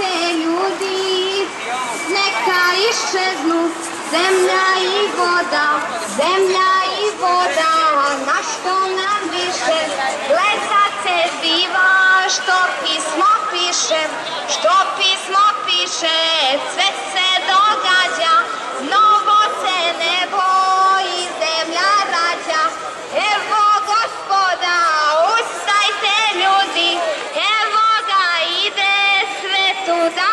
te ljudi, neka iščeznu zemlja i voda, na što nam više blesat se zbiva, što pismo piše, sve se događa, novo se nebo i zemlja rađa. Evo Gospoda, ustajte ljudi, evo ga ide svetu da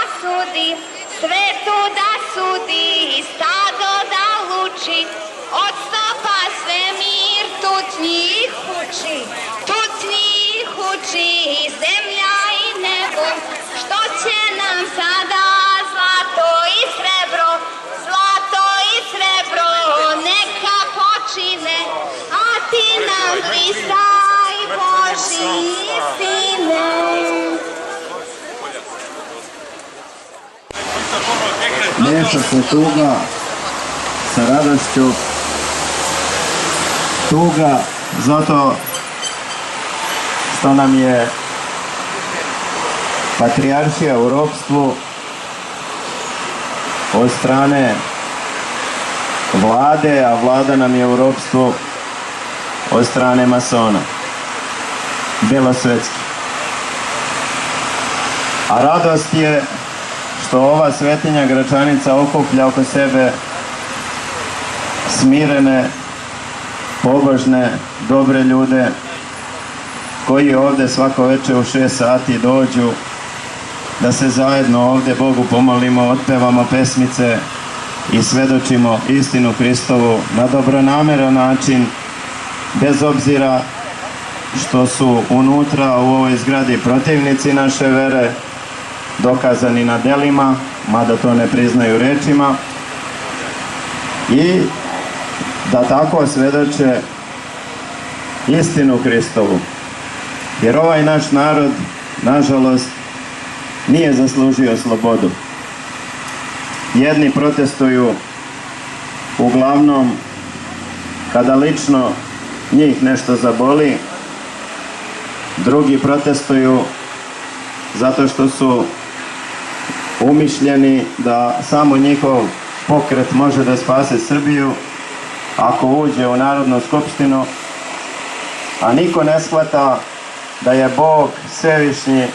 sudi, stado da luči, od stopa svemir tuc njih uči, zemlja i nebo, što će nam sada zlato i srebro, neka počine, a ti nam pristaj Boži Sine. Meša se tuga sa radošću, tuga zato što nam je patrijaršija u ropstvu od strane vlade, a vlada nam je u ropstvu od strane masona, belosvetski. A radost je što ova svetinja Gračanica okuplja oko sebe smirene, pobožne, dobre ljude koji ovde svako večer u 6 sati dođu da se zajedno ovde Bogu pomolimo, otpevamo pesmice i svedočimo istinu Hristovu na dobronameran način, bez obzira što su unutra u ovoj zgradi protivnici naše vere, dokazani na delima, mada to ne priznaju rečima, i da tako svedoče istinu Hristovu. Jer ovaj naš narod, nažalost, nije zaslužio slobodu. Jedni protestuju uglavnom kada lično njih nešto zaboli, drugi protestuju zato što su umišljeni da samo njihov pokret može da spase Srbiju ako uđe u Narodnu skupštinu, a niko ne shvata da je Bog svevišnji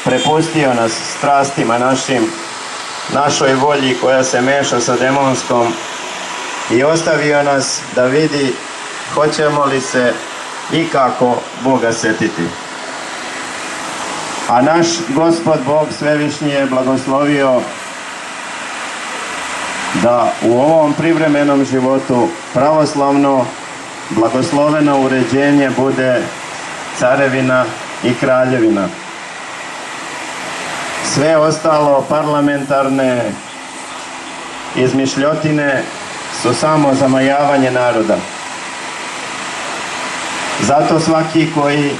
prepustio nas strastima našoj volji koja se meša sa demonskom i ostavio nas da vidi hoćemo li se i kako Boga setiti. A naš Gospod Bog svevišnji je blagoslovio da u ovom privremenom životu pravoslavno blagosloveno uređenje bude carevina i kraljevina. Sve ostalo parlamentarne izmišljotine su samo zamajavanje naroda. Zato svaki koji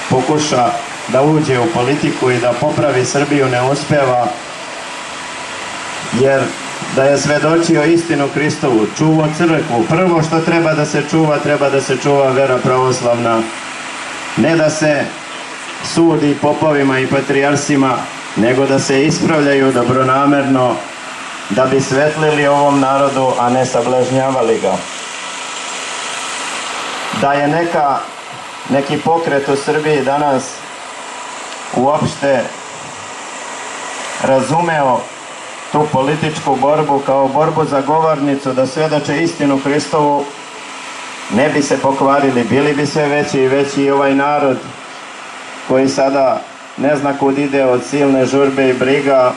pokuša da uđe u politiku i da popravi Srbiju ne uspeva, jer da je svedočio istinu Hristovu, čuva crkvu. Prvo što treba da se čuva vera pravoslavna. Ne da se sudi popovima i patrijarsima, nego da se ispravljaju dobronamerno, da bi svetlili ovom narodu, a ne sablažnjavali ga. Da je neki pokret u Srbiji danas uopšte razumeo tu političku borbu kao borbu za govornicu, da svedoče istinu Hristovu, ne bi se pokvarili, bili bi sve veći i veći, i ovaj narod koji sada ne zna kud ide od silne žurbe i briga,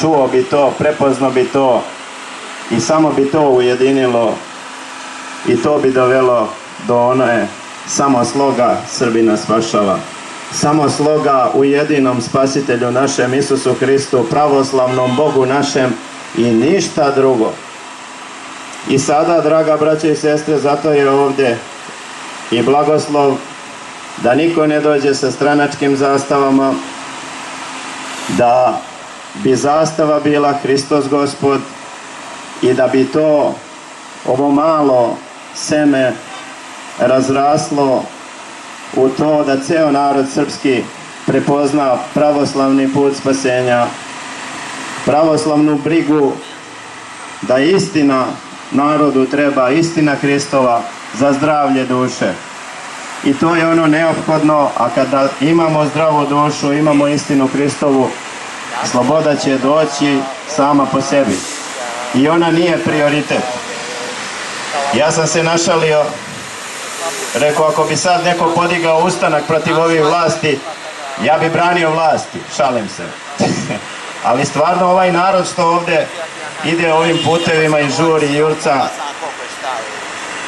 čuo bi to, prepoznao bi to i samo bi to ujedinilo i to bi dovelo do one samo sloga Srbina spašava. Samo sloga u jedinom spasitelju našem Isusu Hristu, pravoslavnom Bogu našem i ništa drugo. I sada, draga braće i sestre, zato je ovdje i blagoslov da niko ne dođe sa stranačkim zastavama, da bi zastava bila Hristos Gospod i da bi to ovo malo seme razraslo u to da ceo narod srpski prepozna pravoslavni put spasenja, pravoslavnu brigu da istina narodu treba, istina Hristova za zdravlje duše. I to je ono neophodno, a kada imamo zdravu dušu, imamo istinu Hristovu, sloboda će doći sama po sebi. I ona nije prioritet. Ja sam se našalio, rekao, ako bi sad neko podigao ustanak protiv ovih vlasti, ja bi branio vlasti, šalim se. Ali stvarno ovaj narod što ovdje ide ovim putevima i žuri i jurca,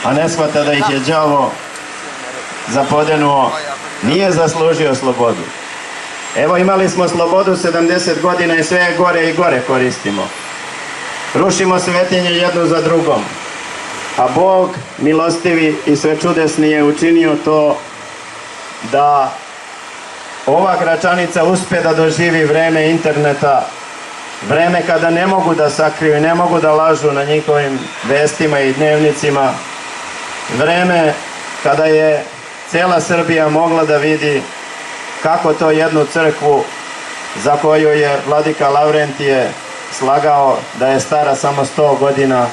a ne shvata da ih je đavo zapodenuo, nije zaslužio slobodu. Evo, imali smo slobodu 70 godina i sve je gore i gore koristimo. Rušimo svetinje jednu za drugom. A Bog milostivi i sve čudesni je učinio to da ova Gračanica uspe da doživi vreme interneta, vreme kada ne mogu da sakriju i ne mogu da lažu na njihovim vestima i dnevnicima, vreme kada je cela Srbija mogla da vidi kako to jednu crkvu za koju je vladika Lavrentije slagao da je stara samo 100 godina,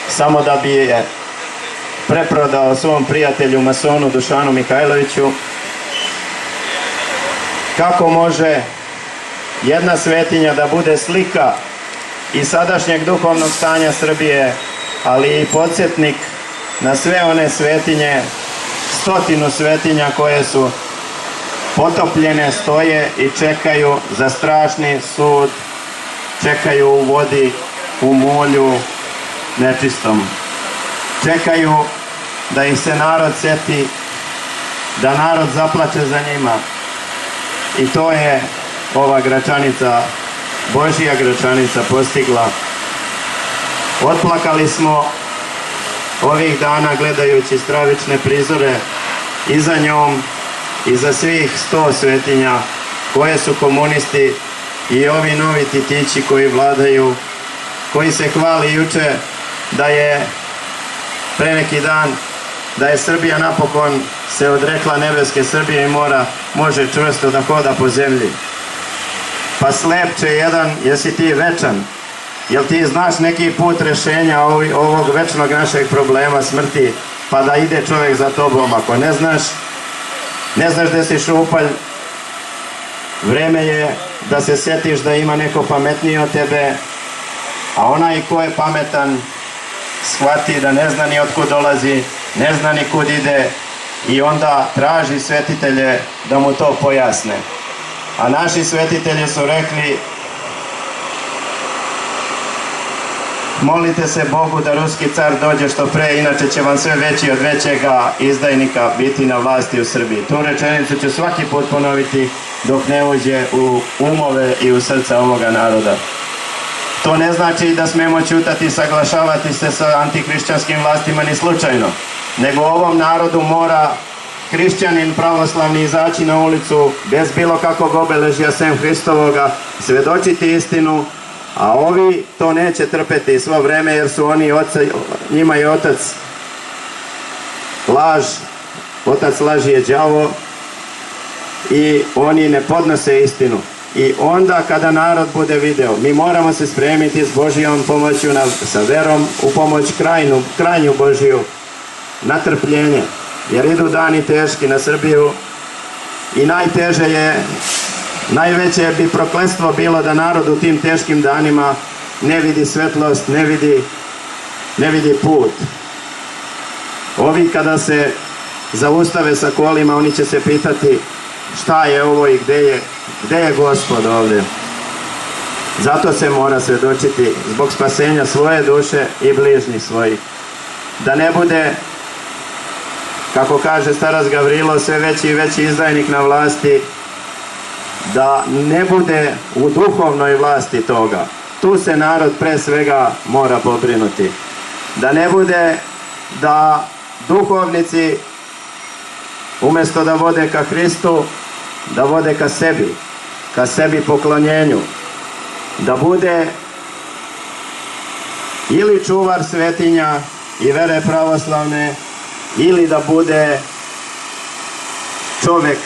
samo da bi je preprodao svom prijatelju masonu Dušanu Mihajloviću. Kako može jedna svetinja da bude slika i sadašnjeg duhovnog stanja Srbije, ali i podsjetnik na sve one svetinje, 100 svetinja koje su potopljene, stoje i čekaju za strašni sud, čekaju u vodi, u mulju nečistom. Čekaju da ih se narod seti, da narod zaplače za njima. I to je ova Gračanica, Božja Gračanica postigla. Otplakali smo ovih dana gledajući stravične prizore i za njom i za svih 100 svetinja koje su komunisti i ovi novi titići koji vladaju, koji se hvali juče da je pre neki dan da je Srbija napokon se odrekla nebeske Srbije i može čvrsto da hoda po zemlji. Pa slepče jedan, jesi ti večan? Jel ti znaš neki put rešenja ovog večnog našeg problema smrti, pa da ide čovjek za tobom? Ako ne znaš gde si šupalj, vreme je da se setiš da ima neko pametniji od tebe, a onaj ko je pametan shvati da ne zna ni otkud dolazi, ne zna ni kud ide i onda traži svetitelje da mu to pojasne. A naši svetitelji su rekli: molite se Bogu da ruski car dođe što pre, inače će vam sve veći od većega izdajnika biti na vlasti u Srbiji. Tu rečenicu ću svaki put ponoviti dok ne uđe u umove i u srca ovoga naroda. To ne znači da smemo ćutati i saglašavati se sa antihrišćanskim vlastima ni slučajno, nego ovom narodu mora hrišćanin pravoslavni izaći na ulicu bez bilo kakvog obeležja sem Hristovoga, svedočiti istinu, a ovi to neće trpeti svo vreme jer su oni, njima je otac laž, otac laži je đavo i oni ne podnose istinu. I onda kada narod bude video, mi moramo se spremiti s Božijom pomoću, sa verom u pomoć krajnju Božiju, na trpljenje, jer idu dani teški na Srbiju i najveće bi prokletstvo bilo da narod u tim teškim danima ne vidi svetlost, ne vidi put. Ovi kada se zaustave sa kolima, oni će se pitati šta je ovo i gde je Gospod ovdje. Zato se mora svedočiti zbog spasenja svoje duše i bližnjih svojih. Da ne bude, kako kaže starac Gavrilo, sve veći i veći izdajnik na vlasti, da ne bude u duhovnoj vlasti toga. Tu se narod pre svega mora pobrinuti. Da ne bude da duhovnici umjesto da vode ka Hristu, da vode ka sebi poklonjenju. Da bude ili čuvar svetinja i vere pravoslavne, ili da bude čovjek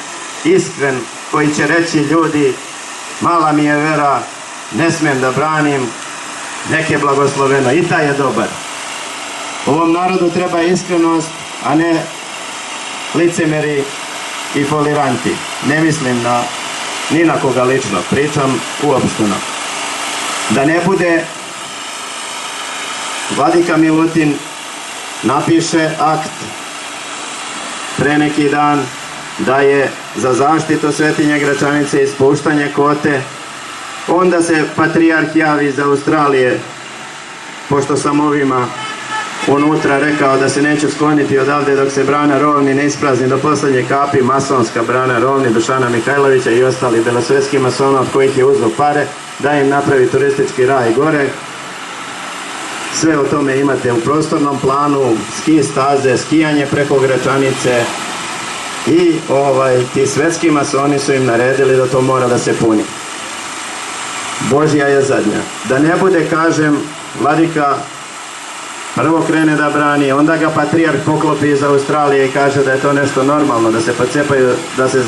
iskren, koji će reći ljudi, mala mi je vera, ne smem da branim, nek je blagosloveno, i taj je dobar. Ovom narodu treba iskrenost, a ne licemeri i foliranti. Ne mislim ni na koga lično, pričam uopšteno. Da ne bude vladika Milutin napiše akt pre neki dan da je za zaštitu Svetinje Gračanice i spuštanje kote, onda se patrijarh javi iz Australije, pošto sam ovima unutra rekao da se neću skloniti odavde dok se brana Rovni ne isprazni do poslednje kapi, masonska brana Rovni Dušana Mihajlovića i ostali belosvetski masona od kojih je uzeo pare, da im napravi turistički raj gore. Sve o tome imate u prostornom planu, ski staze, skijanje preko Gračanice i ti svetski masoni su im naredili da to mora da se puni. Božja je zadnja. Da ne bude, kažem, vladika prvo krene da brani, onda ga patrijarh poklopi iz Australije i kaže da je to nešto normalno, da se pocepaju, da se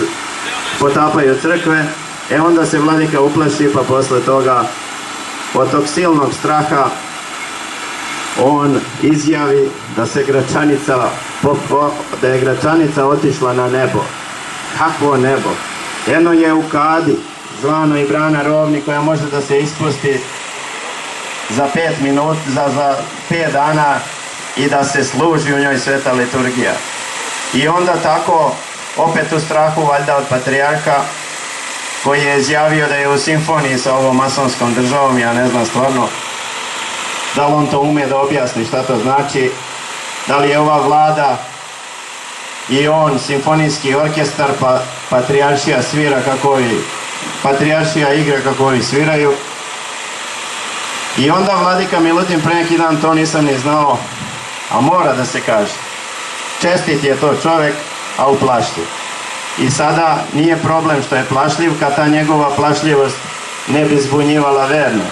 potapaju crkve, onda se vladika uplaši, pa posle toga od tog silnog straha on izjavi da je Gračanica otišla na nebo. Kakvo nebo? Jedno je u kadi, zvano i brana Rovni, koja može da se ispusti za 5 dana i da se služi u njoj sveta liturgija. I onda tako, opet u strahu valjda od patrijarha, koji je izjavio da je u simfoniji sa ovom masonskom državom, ja ne znam stvarno da li on to ume da objasni šta to znači, da li je ova vlada i on simfonijski orkestar, pa patrijaršija svira kako ovi, patrijaršija igra kako ovi sviraju. I onda vladika Milutin pre neki dan, to nisam ni znao, a mora da se kaže, čestit je to čovek, a uplašljiv. I sada nije problem što je plašljiv, kad ta njegova plašljivost ne bi zbunjivala verne.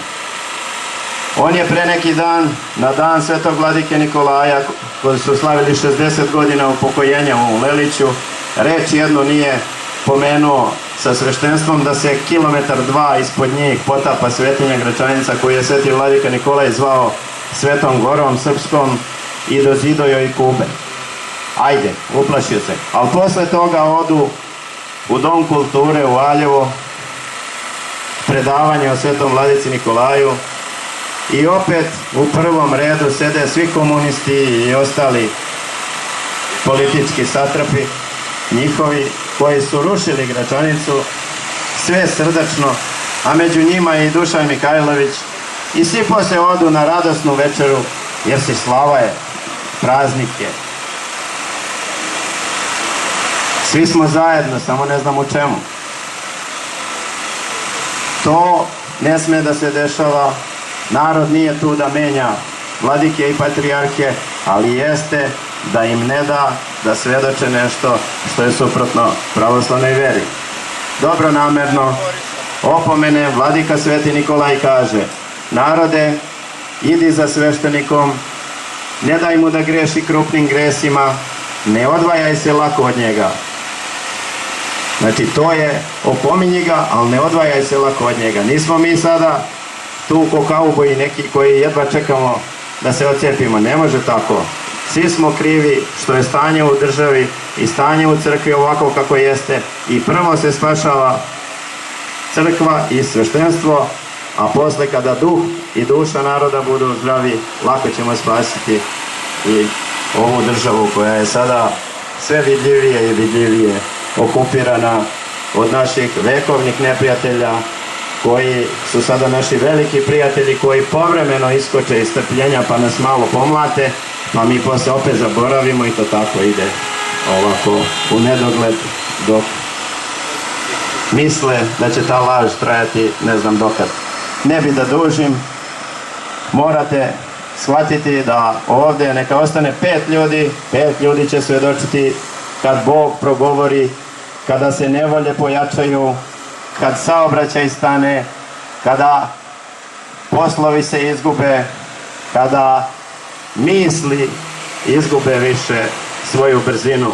On je pre neki dan, na dan svetog vladike Nikolaja, koji su slavili 60 godina upokojenja u Leliću, reč jednu nije pomenuo sa sveštenstvom da se 1,2 km ispod njih potapa Svetinja Gračanica, koju je sveti vladika Nikolaj zvao Svetom Gorom Srpskom, i do zido joj kube. Ajde, uplašio se. Ali posle toga odu u Dom kulture u Valjevo, predavanje o svetom vladici Nikolaju, i opet u prvom redu sede svi komunisti i ostali politički satrapi njihovi, koji su rušili Gračanicu sve srdačno, a među njima i Dušan Mihajlović, i svi posle odu na radosnu večeru, jer se slava je, praznik je. Svi smo zajedno, samo ne znam u čemu. To ne sme da se dešava. Narod nije tu da menja vladike i patrijarhe, ali jeste da im ne da da svedoče nešto što je suprotno pravoslavnoj veri. Dobronamerno opomene vladika Sveti Nikolaj kaže: narode, idi za sveštenikom, ne daj mu da greši krupnim gresima, ne odvajaj se lako od njega. Znači, to je, opominji ga, ali ne odvajaj se lako od njega. Nismo mi sada tu ko kauboji neki koji jedva čekamo da se odcepimo. Ne može tako. Svi smo krivi što je stanje u državi i stanje u crkvi ovako kako jeste, i prvo se spašava crkva i sveštenstvo, a posle kada duh i duša naroda budu zdravi, lako ćemo spasiti i ovu državu koja je sada sve vidljivije i vidljivije okupirana od naših vekovnih neprijatelja, koji su sada naši veliki prijatelji, koji povremeno iskoče iz strpljenja pa nas malo pomlate, pa mi posle opet zaboravimo, i to tako ide ovako u nedogled, dok misle da će ta laž trajati ne znam dokad. Ne bi da dužim, morate shvatiti da ovde neka ostane 5 ljudi će svedočiti kad Bog progovori, kada se nevolje pojačaju, kad saobraćaj stane, kada poslovi se izgube, kada misli izgube više svoju brzinu.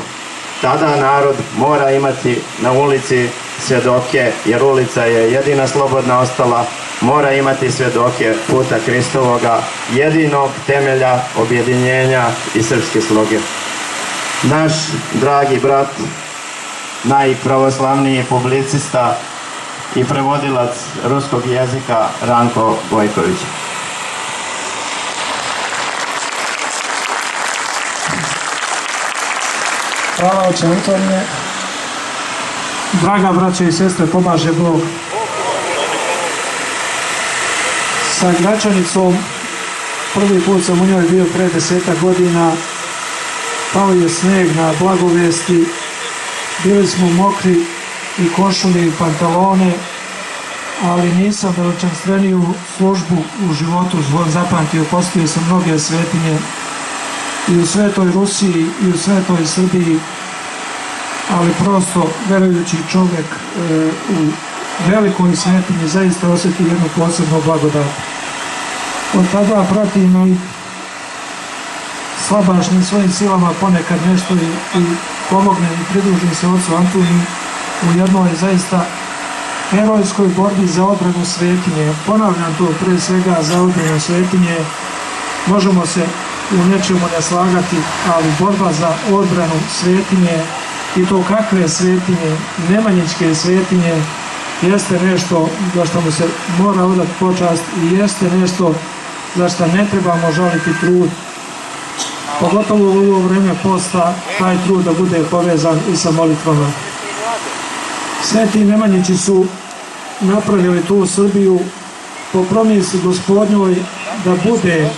tada narod mora imati na ulici svjedoke, jer ulica je jedina slobodna ostala, mora imati svjedoke puta Kristovoga, jedinog temelja objedinjenja i srpske sloge. Naš dragi brat, najpravoslavniji publicista i prevodilac ruskog jezika Ranko Gojković. Hvala oče Antonije. Draga braće i sestre, pomaže Bog. Sa Gračanicom prvi put sam u njoj bio pre 10 godina. Pao je sneg na Blagovesti, bili smo mokri i košulje i pantalone, ali nisam veličanstveniju službu u životu zapamtio. Postio sam mnoge svetinje i u svetoj Rusiji i u svetoj Srbiji, ali prosto verujući čovjek u velikoj svetinji zaista osjeti jednu posebnu blagodat. Od tada pratim i slabašnim svojim silama ponekad nešto i pomognem i pridružim se ocu Antoniju u jednoj zaista herojskoj borbi za odbranu svetinje. Ponavljam to, pre svega za odbranu svetinje. Možemo se u nečemu ne slagati, ali borba za odbranu svetinje, i to kakve svetinje, nemanjičke svetinje, jeste nešto za što mu se mora odati počast i jeste nešto za što ne trebamo žaliti trud, pogotovo u ovo vreme posta, taj trud da bude povezan i sa molitvama. Sveti Nemanjići su napravili tu Srbiju po promisli Gospodnjoj da bude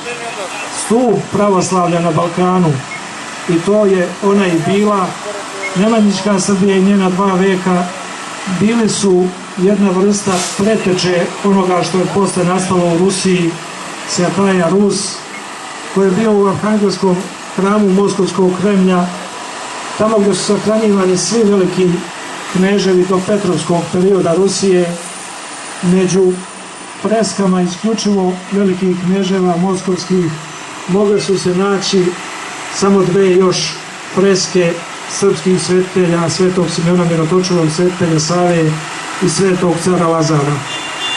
stup pravoslavlja na Balkanu, i to je ona i bila. Nemanjička Srbija i njena 2 veka bili su jedna vrsta preteče onoga što je posle nastalo u Rusiji, Svjataja Rus, koji je bio u Arhangelskom hramu Moskovskog Kremlja, tamo gdje su sahranjivani svi veliki kneževi do Petrovskog perioda Rusije. Među freskama isključivo velikih kneževa moskovskih mogle su se naći samo 2 još freske srpskih svetitelja, svetog Simeona Mirotočivog, svetitelja Save i svetog cara Lazara.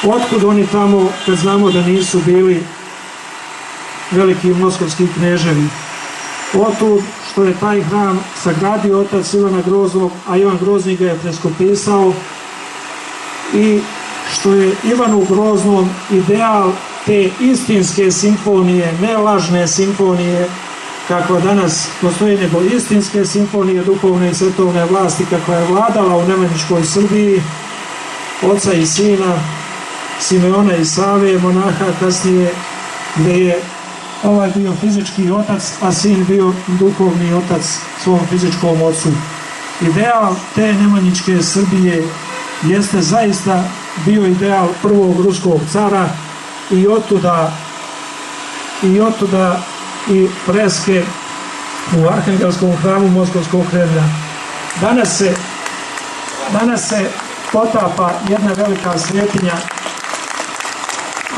Otkud oni tamo kad znamo da nisu bili veliki moskovski kneževi? Otud što je taj hram sagradio otac Ivana Groznog, a Ivan Grozni ga je freskopisao, i što je Ivanu Groznom ideal te istinske simfonije, ne lažne simfonije kakva danas postoji, nego istinske simfonije duhovne i svetovne vlasti kakva je vladala u Nemanjičkoj Srbiji, oca i sina, Simeona i Save, monaha, kasnije, gdje je ovaj bio fizički otac, a sin bio duhovni otac svom fizičkom ocu. Ideal te Nemanjičke Srbije jeste zaista bio ideal prvog ruskog cara, i otuda i freske u Arhangelskom hramu Moskovskog Kremlja. Danas se potapa jedna velika svetinja,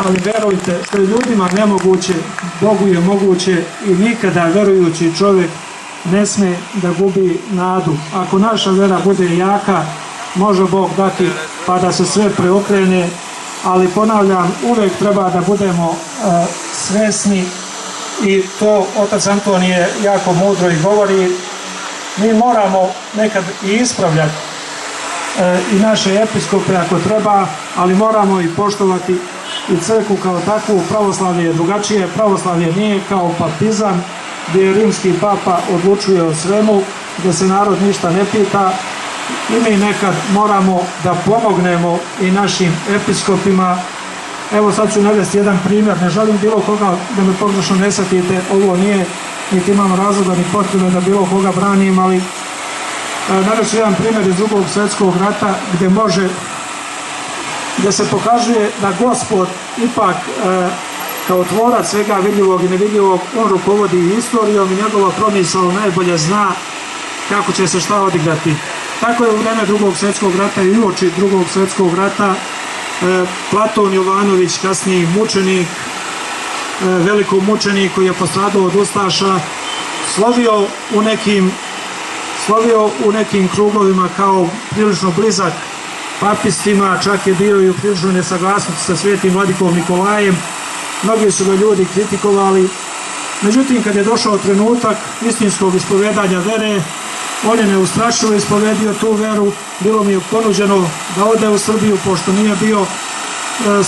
ali verujte, što je ljudima nemoguće, Bogu je moguće, i nikada verujući čovjek ne sme da gubi nadu. Ako naša vera bude jaka, može Bog dati pa da se sve preokrene, ali ponavljam, uvijek treba da budemo svesni, i to otac Antonije jako mudro i govori. Mi moramo nekad i ispravljati i naše episkope ako treba, ali moramo i poštovati i crkvu kao takvu. Pravoslavlje je drugačije, pravoslavlje nije kao papizam gdje rimski papa odlučuje o svemu, gdje se narod ništa ne pita, i mi nekad moramo da pomognemo i našim episkopima. Evo sad ću navesti jedan primjer, ne želim bilo koga da me pogrešno ne shvatite, ovo nije, niti imam razloga ni potrebe da bilo koga branim, ali navesti jedan primjer iz Drugog svjetskog rata gdje se pokazuje da Gospod ipak kao tvorac svega vidljivog i nevidljivog, on rukovodi istorijom i njegova promisao najbolje zna kako će se šta odigrati. Tako je u vreme Drugog svjetskog rata i uoči Drugog svjetskog rata Platon Jovanović, kasniji mučenik, veliki mučenik koji je postradao od ustaša, slovio u nekim slovio u nekim krugovima kao prilično blizak papistima, čak je bio i u priličnoj nesaglasnosti sa svetim vladikom Nikolajem. Mnogi su ga ljudi kritikovali. Međutim, kad je došao trenutak istinskog ispovedanja vere, on je neustrašivo ispovedio tu veru. Bilo mi je ponuđeno da ode u Srbiju, pošto nije bio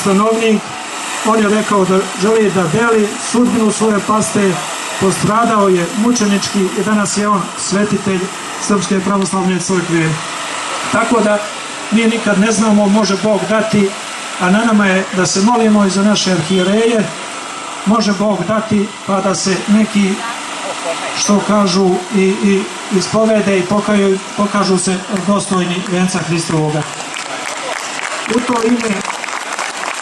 stanovnik. On je rekao da želi da deli sudbinu svoje paste, postradao je mučenički i danas je on svetitelj Srpske pravoslavne crkve. Tako da mi nikad ne znamo, može Bog dati, a na nama je da se molimo i za naše arhijereje, može Bog dati pa da se neki, što kažu, i ispovede i pokažu se dostojni venca Hristovoga. U to ime,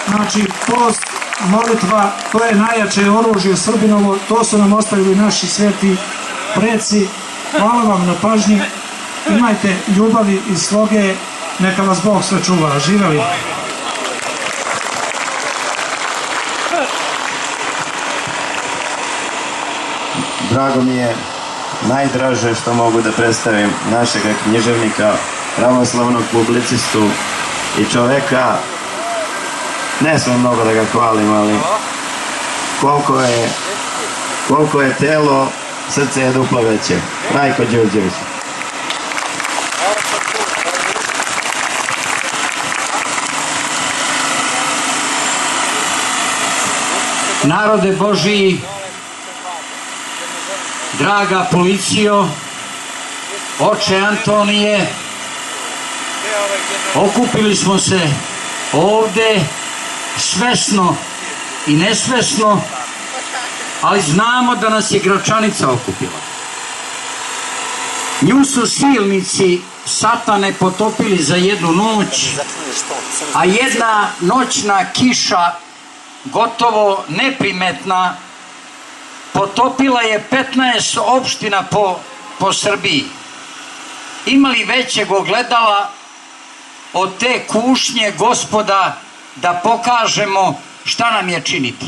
znači, post, molitva, to je najjače oružje Srbinovo, to su nam ostavili naši sveti preci. Hvala vam na pažnji, imajte ljubavi i sloge, neka vas Bog sačuva. Živeli! Drago mi je, najdraže što mogu da predstavim našeg književnika, pravoslavnog publicistu i čoveka, ne sam mnogo da ga hvalim, ali koliko je telo, srce je duplo veće. Rajko Đurđević. Narode Božiji, draga policijo, oče Antonije, okupili smo se ovde svesno i nesvesno, ali znamo da nas je Gračanica okupila. Nju su silnici satane potopili za jednu noć, a jedna noćna kiša, gotovo neprimetna, potopila je 15 opština po Srbiji. Imali većeg ogledala od te kušnje, Gospoda, da pokažemo šta nam je činiti.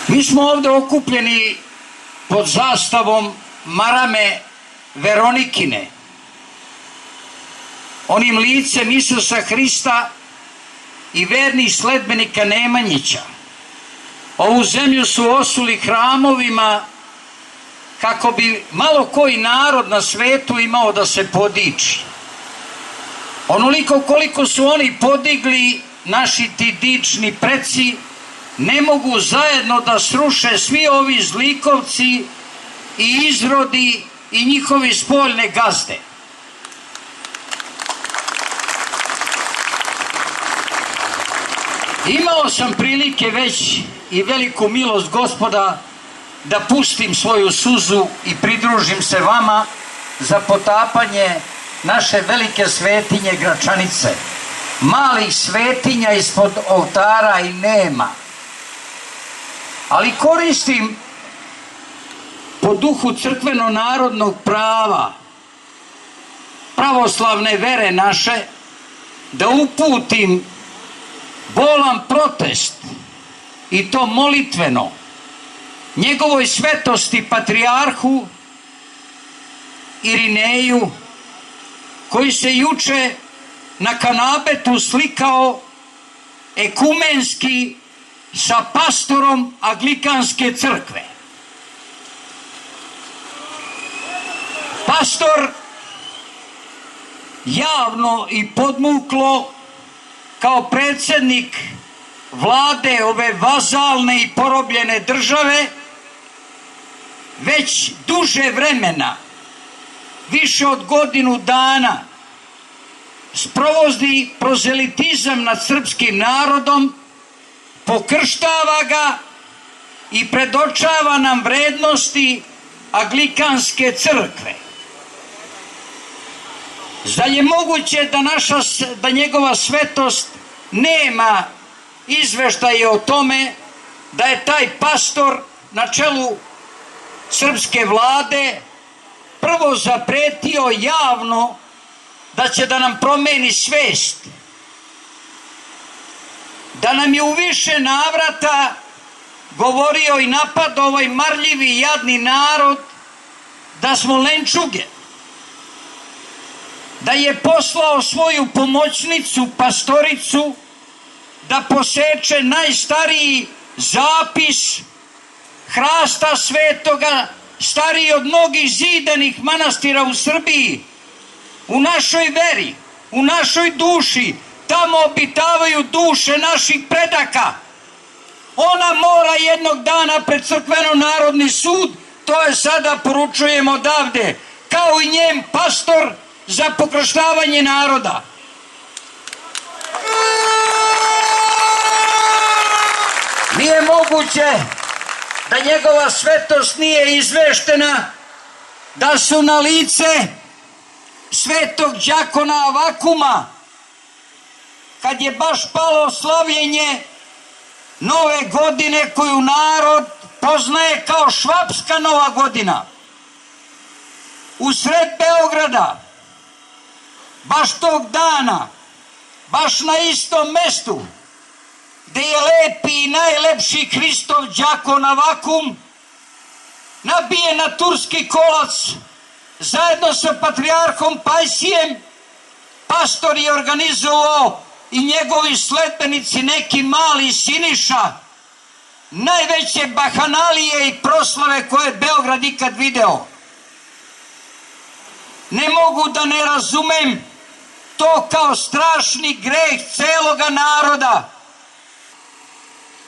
Mi smo ovde okupljeni pod zastavom marame Veronikine, onim licem Isusa Hrista i vernih sledbenika Nemanjića. Ovu zemlju su osuli hramovima kako bi malo koji narod na svetu imao da se podiči. Onoliko koliko su oni podigli, naši ti dični preci, ne mogu zajedno da sruše svi ovi zlikovci i izrodi i njihovi spoljne gazde. Imao sam prilike već i veliku milost Gospoda da pustim svoju suzu i pridružim se vama za potapanje naše velike svetinje Gračanice. Malih svetinja ispod oltara i nema. Ali koristim po duhu crkveno-narodnog prava, pravoslavne vere naše, da uputim bolan protest, i to molitveno, njegovoj svetosti patrijarhu Irineju, koji se juče na kanabetu slikao ekumenski sa pastorom Anglikanske crkve. Pastor javno i podmuklo, kao predsjednik vlade ove vazalne i porobljene države, već duže vremena, više od godinu dana, sprovodi prozelitizam nad srpskim narodom, pokrštava ga i predočava nam vrednosti Anglikanske crkve. Zar je moguće da njegova svetost nema izveštaje o tome da je taj pastor na čelu srpske vlade prvo zapretio javno da će da nam promeni svest, da nam je u više navrata govorio i napadao ovaj marljivi i jadni narod da smo lenčuge, da je poslao svoju pomoćnicu, pastoricu, da poseče najstariji zapis hrasta svetoga, stariji od mnogih zidanih manastira u Srbiji, u našoj veri, u našoj duši, tamo obitavaju duše naših predaka. Ona mora jednog dana pred crkveno-narodni sud, to je sada poručujemo odavde, kao i njen pastor za pokrštavanje naroda. Nije moguće da njegova svetost nije izveštena da su na lice svetog đakona Avakuma, kad je baš palo slavljenje Nove godine koju narod poznaje kao Švapska Nova godina, u sred Beograda, baš tog dana, baš na istom mestu gde je lepi i najlepši Hristov đakon Avakum nabijen na turski kolac zajedno sa patrijarhom Pajsijem, pastor je organizovao i njegovi sledbenici neki mali Siniša, najveće bahanalije i proslave koje je Beograd ikad video. Ne mogu da ne razumem to kao strašni greh celoga naroda.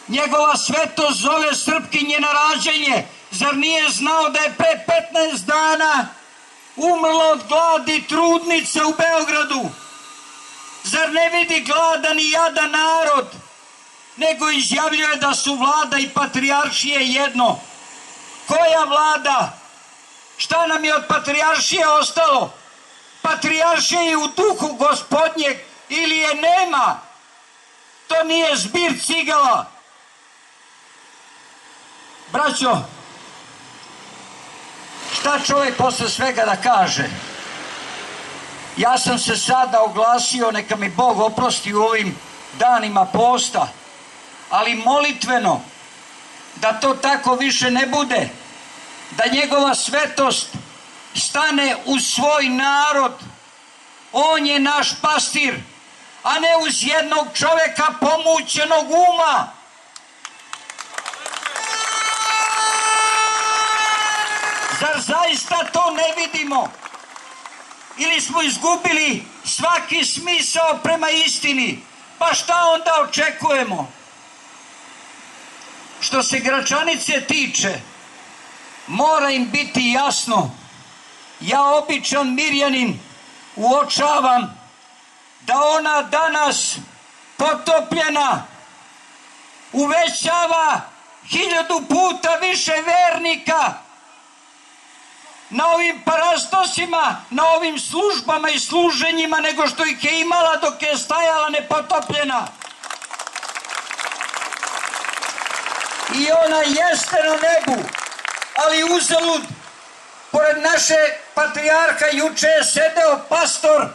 Njegova svetost zove Srpkinje na rađenje. Zar nije znao da je pre 15 dana umrla od gladi trudnica u Beogradu? Zar ne vidi gladan i jadan narod, nego izjavljuje da su vlada i patrijaršije jedno? Koja vlada? Šta nam je od patrijaršije ostalo? Patrijaršije je u duhu gospodnjeg ili je nema. To nije zbir cigala. Braćo, šta čovjek posle svega da kaže? Ja sam se sada oglasio, neka mi Bog oprosti u ovim danima posta, ali molitveno, da to tako više ne bude, da njegova svetost stane uz svoj narod. On je naš pastir, a ne uz jednog čovjeka pomućenog uma. Zar zaista to ne vidimo? Ili smo izgubili svaki smisao prema istini? Pa šta onda očekujemo? Što se Gračanice tiče, mora im biti jasno, ja običan Mirjanin uočavam da ona danas potopljena uvećava 1000 puta više vernika na ovim parastosima, na ovim službama i služenjima nego što ih je imala dok je stajala nepotopljena. I ona jeste na nebu, ali uzalud. Pored naše patrijarha juče je sedeo pastor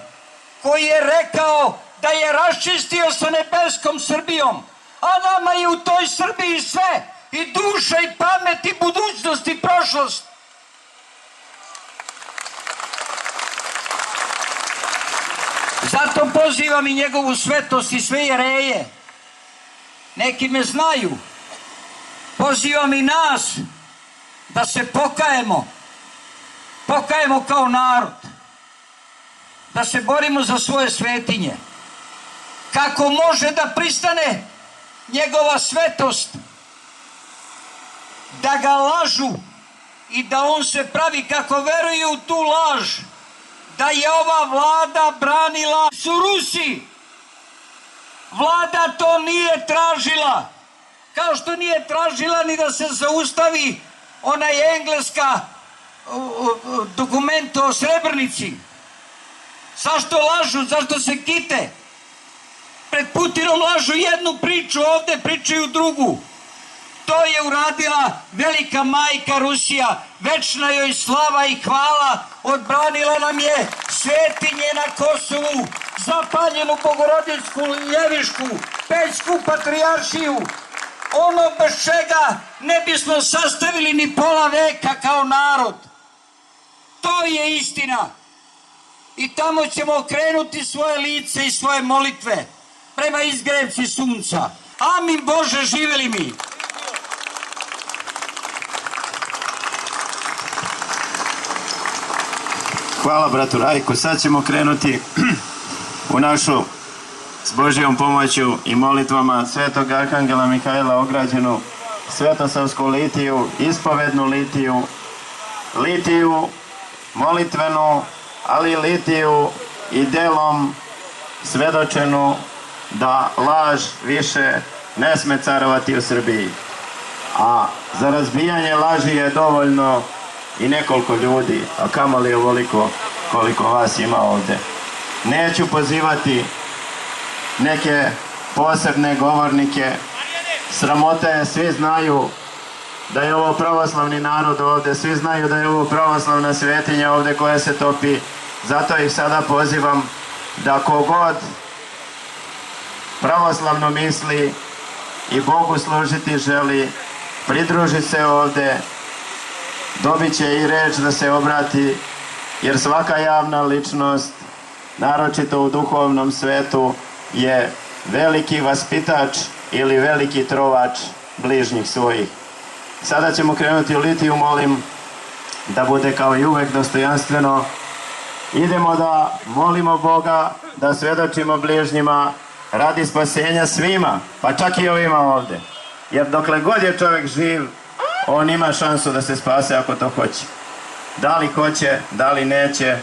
koji je rekao da je raščistio sa nebeskom Srbijom, a nama je u toj Srbiji sve, i duša i pamet i budućnost i prošlost. Zato pozivam i njegovu svetost i sve jereje, neki me znaju, pozivam i nas da se pokajemo kao narod, da se borimo za svoje svetinje. Kako može da pristane njegova svetost da ga lažu i da on se pravi kako veruje u tu laž, da je ova vlada branila su Rusi. Vlada to nije tražila, kao što nije tražila ni da se zaustavi onaj engleska dokument o Srebrnici. Zašto lažu? Zašto se kite? Pred Putinom lažu jednu priču, ovde pričaju drugu. To je uradila velika majka Rusija, večna joj slava i hvala, odbranila nam je svetinje na Kosovu, zapaljenu Bogorodičku Ljevišku, Pećku patrijaršiju, ono bez čega ne bismo sastavili ni pola veka kao narod. To je istina. I tamo ćemo okrenuti svoje lice i svoje molitve prema izgrevci sunca. Amin Bože, živeli mi! Hvala bratu Rajku. Sad ćemo krenuti u našu s Božjom pomoću i molitvama Svetog Arhangela Mihajla ograđenu Svetosavsku litiju, ispovednu litiju, litiju molitvenu, ali i litiju i delom svedočenu da laž više ne sme carovati u Srbiji. A za razbijanje laži je dovoljno i nekoliko ljudi, a kamoli ovoliko koliko vas ima ovde. Neću pozivati neke posebne govornike. Sramota je, svi znaju da je ovo pravoslavni narod ovde, svi znaju da je ovo pravoslavna svetinja ovde koja se topi. Zato ih sada pozivam da kogod pravoslavno misli i Bogu služiti želi, pridruži se ovde, dobit će i reč da se obrati, jer svaka javna ličnost, naročito u duhovnom svetu, je veliki vaspitač ili veliki trovač bližnjih svojih. Sada ćemo krenuti u litiju, molim da bude kao i uvek dostojanstveno. Idemo da molimo Boga, da svedočimo bližnjima radi spasenja svima, pa čak i ovima ovde. Jer dokle god je čovjek živ, on ima šansu da se spase ako to hoće. Da li hoće, da li neće,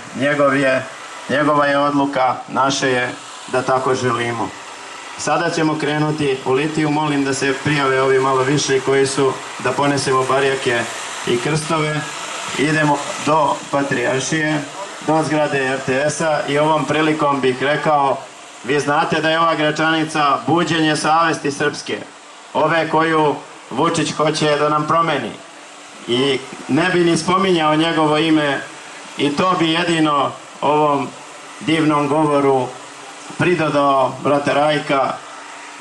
njegova je odluka, naše je da tako želimo. Sada ćemo krenuti u litiju, molim da se prijave ovi malo više koji su, da ponesemo barjake i krstove. Idemo do Patrijaršije, do zgrade RTS-a i ovom prilikom bih rekao, vi znate da je ova Gračanica buđenje savesti srpske, ove koju Vučić hoće da nam promeni. I ne bi ni spominjao njegovo ime i to bi jedino ovom divnom govoru pridodao brata Rajka.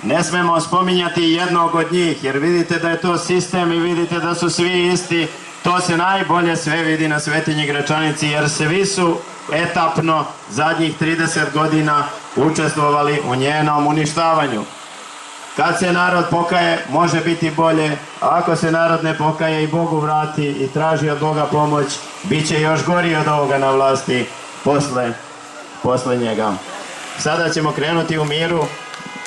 Ne smemo spominjati jednog od njih, jer vidite da je to sistem i vidite da su svi isti. To se najbolje sve vidi na svetinji Gračanici, jer svi su etapno zadnjih 30 godina učestvovali u njenom uništavanju. Kad se narod pokaje, može biti bolje, a ako se narod ne pokaje i Bogu vrati i traži od Boga pomoć, bit će još gori od ovoga na vlasti posle njega. Sada ćemo krenuti u miru,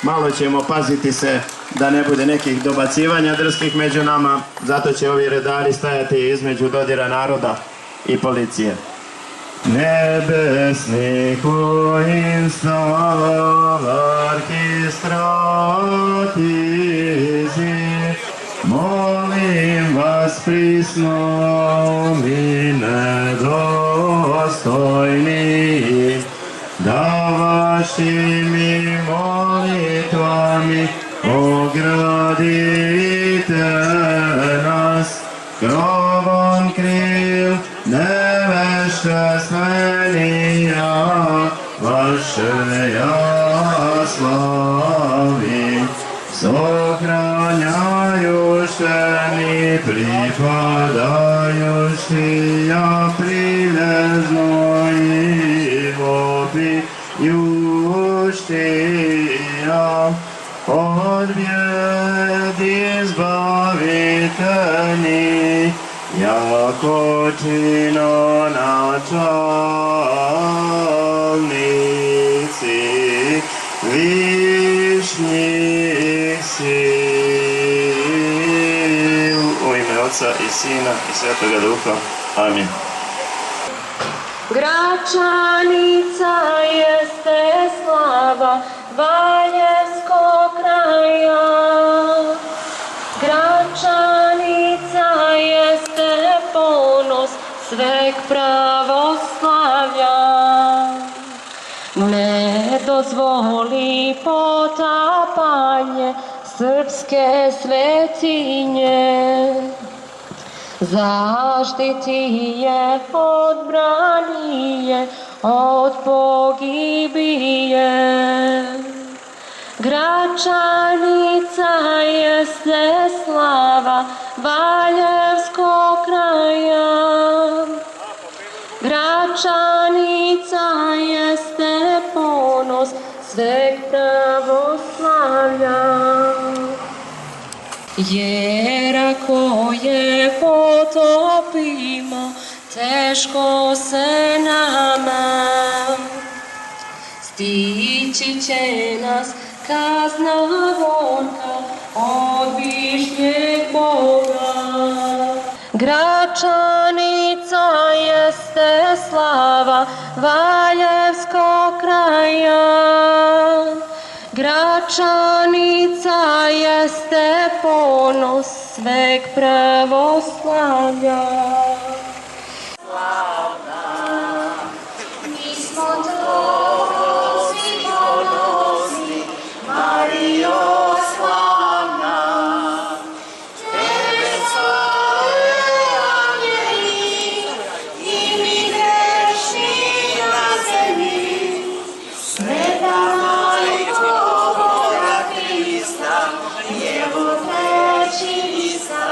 malo ćemo paziti se da ne bude nekih dobacivanja drskih među nama, zato će ovi redari stajati između dodira naroda i policije. Nebesni kojim stav arhistratizi, molim vas prisno mi nedostojni, da vašim molitvami ogradite nas, krovom kril neveščestvenija vaše ja slavim, sohranjajuše mi pripadajuši ja prilezno i opijušti ja od bijedi izbavitelji, jako čino načalnici višnjih sil. U ime Otca i Sina i Svetoga Duha. Amin. Gračanica jeste slava Valjevskog kraja. Gračanica jeste ponos sveg pravoslavlja. Ne dozvoli potapanje srpske svetinje. Zaštiti je, odbrani je od pogibije. Gračanica jeste slava Valjevskog kraja. pravoslavlja. Jer ako je potopimo, teško se nama, stići će nas kazna gorka od višnjeg Boga. Gračanica jeste slava Valjevskog kraja, Gračanica jeste ponos sveg pravoslavlja. Mi smo trozni ponosni, Marijo slavna, tebe slave anjeli i mi grešni na zemlji. Sveta Majko Boga Krista, Djevo prečista,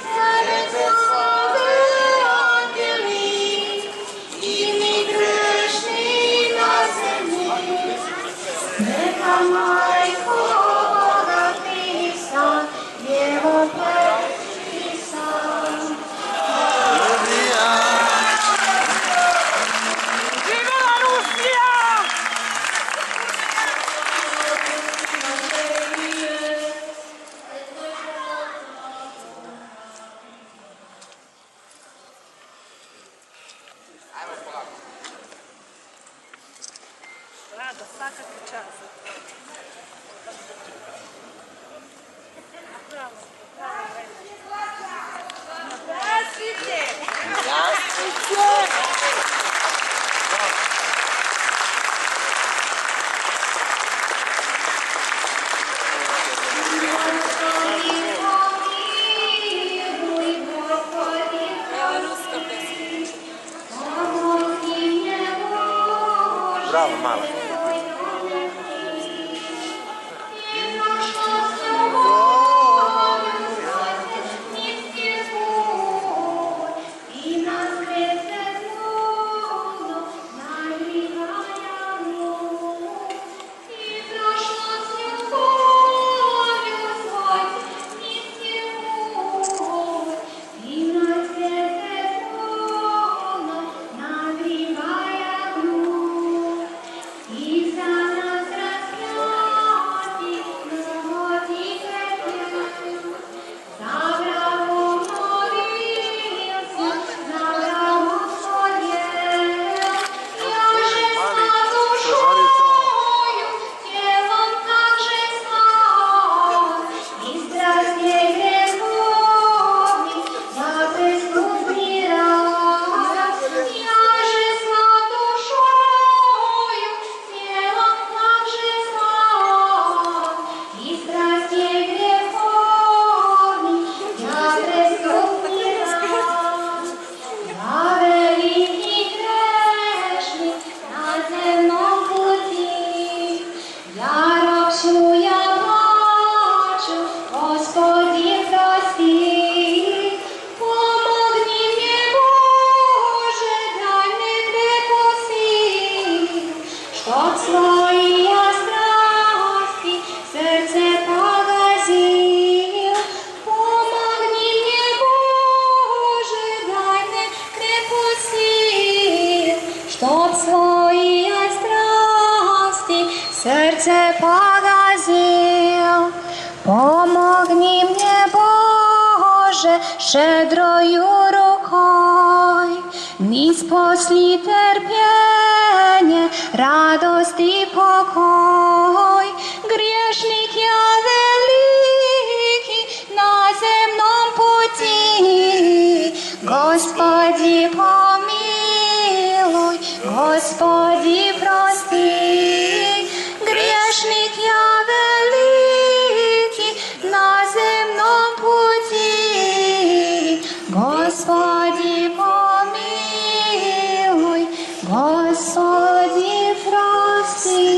tebe slave anjeli i mi grešni na zemlji. Sveta Majko Boga Krista, Djevo prečista. Živela Rusija! Rado, svaka ti čast. Bravo, bravo. Здравствуйте! Bravo, mala. Srce pogazio, pomogni mnie Bože, šedroju rukoj, niz posli trpljenje, radost i pokoj. Griješnik ja veliki na zemnom puti, Gospodi pomiluj, Gospodi prosti. Griješnik ja veliki na zemnom puti, Gospodi pomiluj, Gospodi prosti.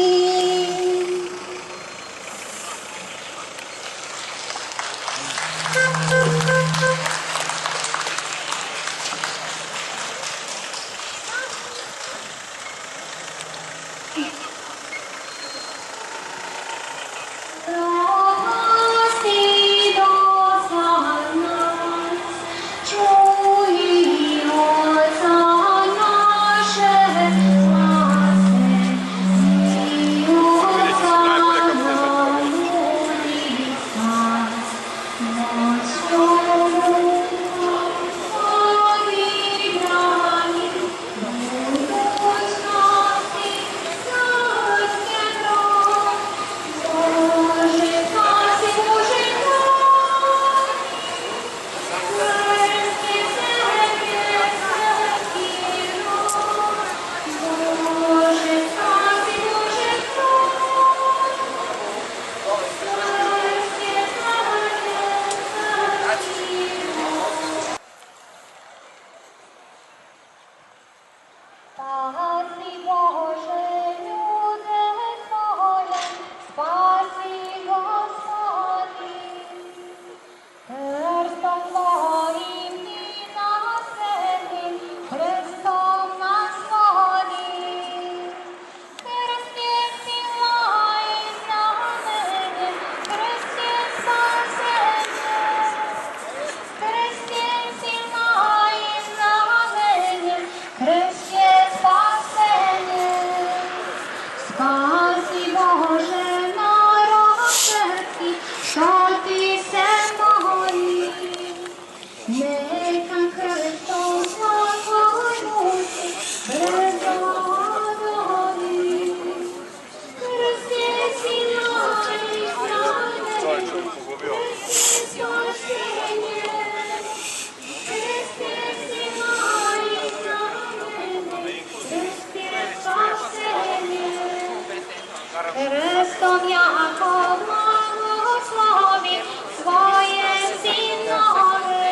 krstom Jakov blagoslovi svoje sinove.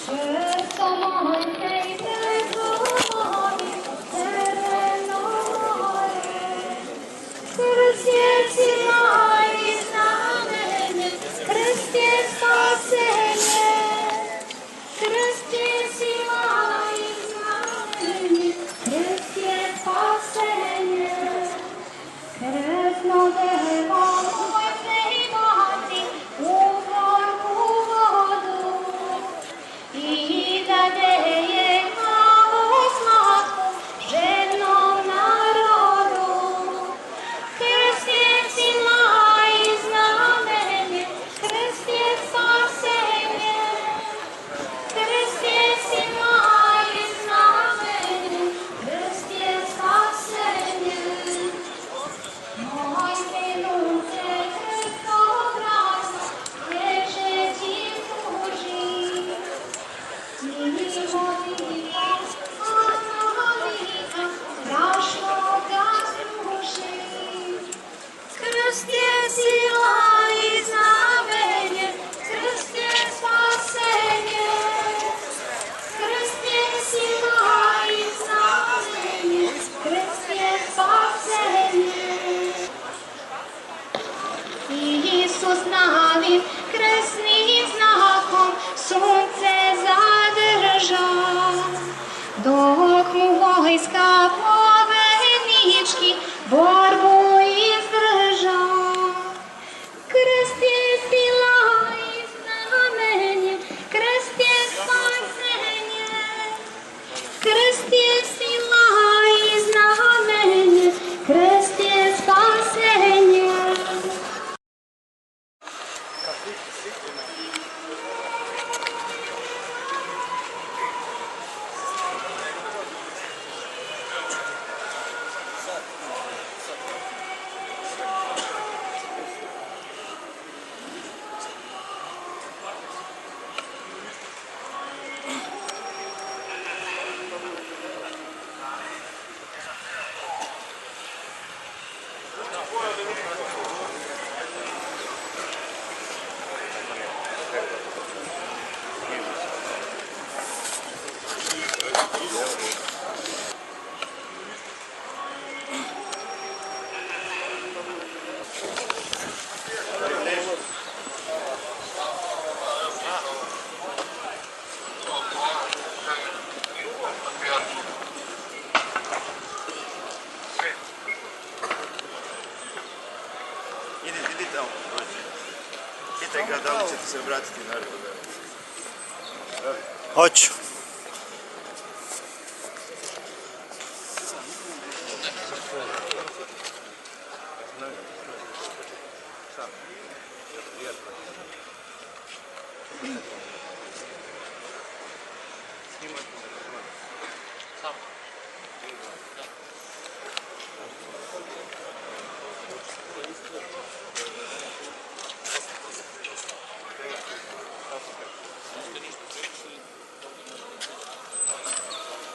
Krstom Mojte i Petrovi crveno more. Krst je sila i znamenje, krst je spasenje. Krst je sila i znamenje, krst je spasenje. Krsno devo Mojte i baci u gorku vodu i dade je malo slatku žednom narodu. Krst je sila i znamenje, krst je spasenje. Krst je sila i znamenje, krst je spasenje. Moj minuce krstobrazno, ležeći služi. Mimo diva, analika, strašno ga služi. Krst je sila i znamenje, krst je spasenje. Krst je sila i znamenje, krst je spasenje. Isus navim krsnim znakom sunce zadrža, dok mu vojska pobednički borbu izdrža. Krst je sila i znamenje, krst je spasenje. Krst je sila i znamenje, krst je spasenje. Idi tamo, pitaj ga da li ćete se vratiti naravno. Hoću.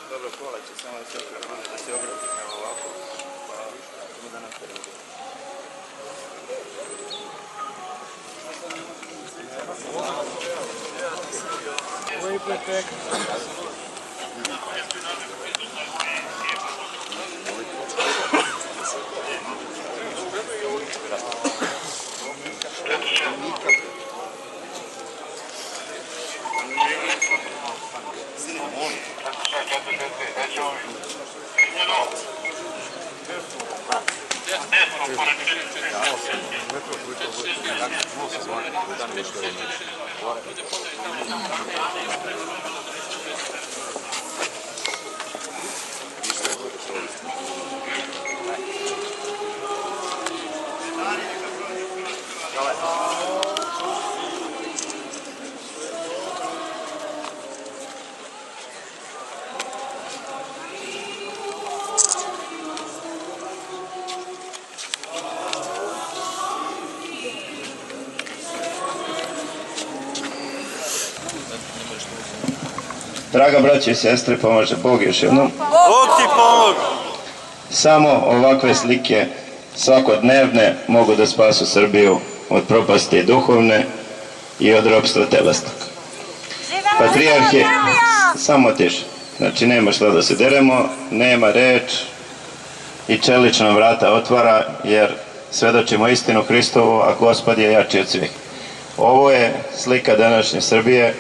Dobro, kola će samo da se obratimo ovako, pa ćemo da nastavimo. Draga braće i sestre, pomaže Bog još jednom. Bog ti pomogu! Samo ovakve slike svakodnevne mogu da spasu Srbiju od propasti duhovne i od ropstva telesnog. Patrijarh je, samo tiše, znači nema šta da se deremo, nema reč i čelično vrata otvara, jer svedočimo istinu Hristovu, a Gospod je jači od svih. Ovo je slika današnje Srbije,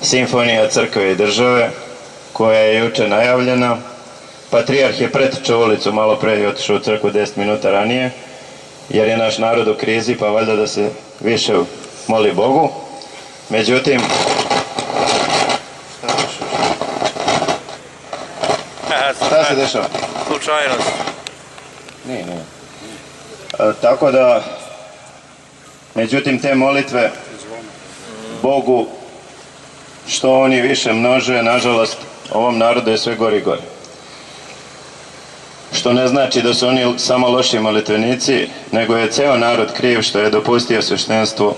simfonija crkve i države, koja je juče najavljena. Patrijarh je pretrčao ulicu malo pre i otišao u crkvu 10 minuta ranije, jer je naš narod u krizi, pa valjda da se više moli Bogu. Međutim, šta se dešava? Slučajnost. Nije. Tako da, međutim, te molitve Bogu, što oni više množe, nažalost, ovom narodu je sve gori i gori. Što ne znači da su oni samo loši molitvenici, nego je ceo narod kriv što je dopustio sveštenstvo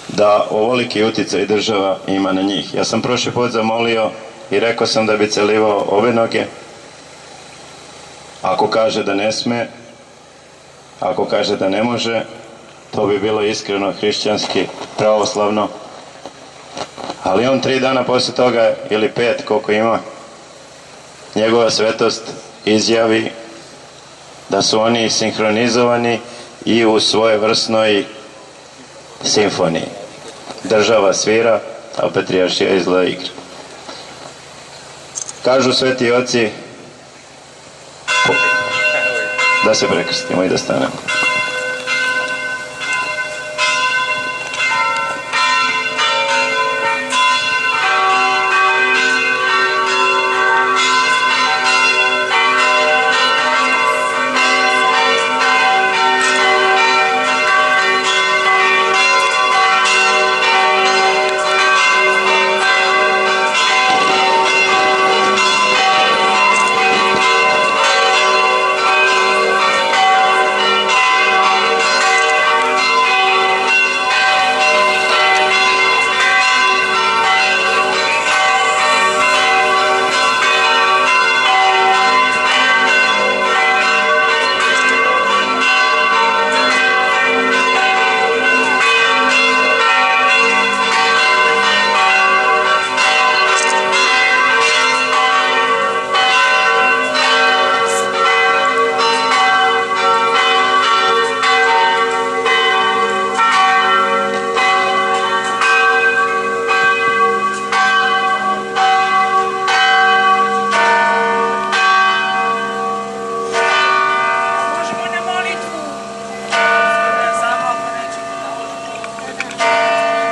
da ovoliki uticaj država ima na njih. Ja sam prošli put zamolio i rekao sam da bi celivao ove noge, ako kaže da ne sme, ako kaže da ne može, to bi bilo iskreno, hrišćanski, pravoslavno. Ali on 3 dana posle toga, ili 5, koliko ima, njegova svetost izjavi da su oni sinhronizovani i u svojevrsnoj simfoniji. Država svira, a patrijaršija izgleda igra. Kažu sveti oci da se prekrstimo i da stanemo.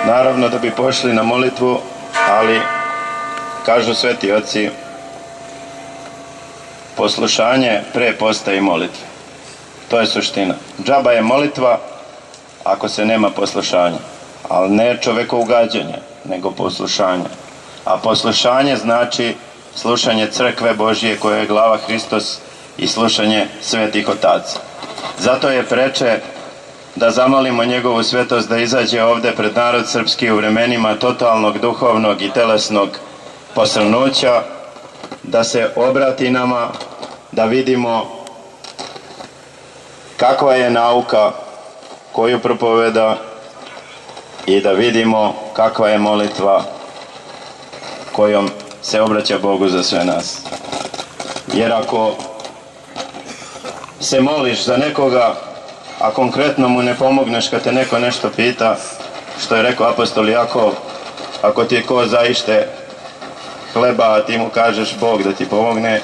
Naravno da bi pošli na molitvu, ali kažu sveti oci, poslušanje pre postaje molitve. To je suština. Džaba je molitva ako se nema poslušanja, ali ne čovekovo ugađanje, nego poslušanje. A poslušanje znači slušanje crkve Božije koja je glava Hristos i slušanje svetih otaca. Zato je preče da zamolimo njegovu svetost da izađe ovde pred narod srpski u vremenima totalnog duhovnog i telesnog posrnuća, da se obrati nama, da vidimo kakva je nauka koju propoveda i da vidimo kakva je molitva kojom se obraća Bogu za sve nas. Jer ako se moliš za nekoga, a konkretno mu ne pomogneš kad te neko nešto pita, što je rekao apostol Jakov, ako ti je ko zaište hleba, a ti mu kažeš Bog da ti pomogne,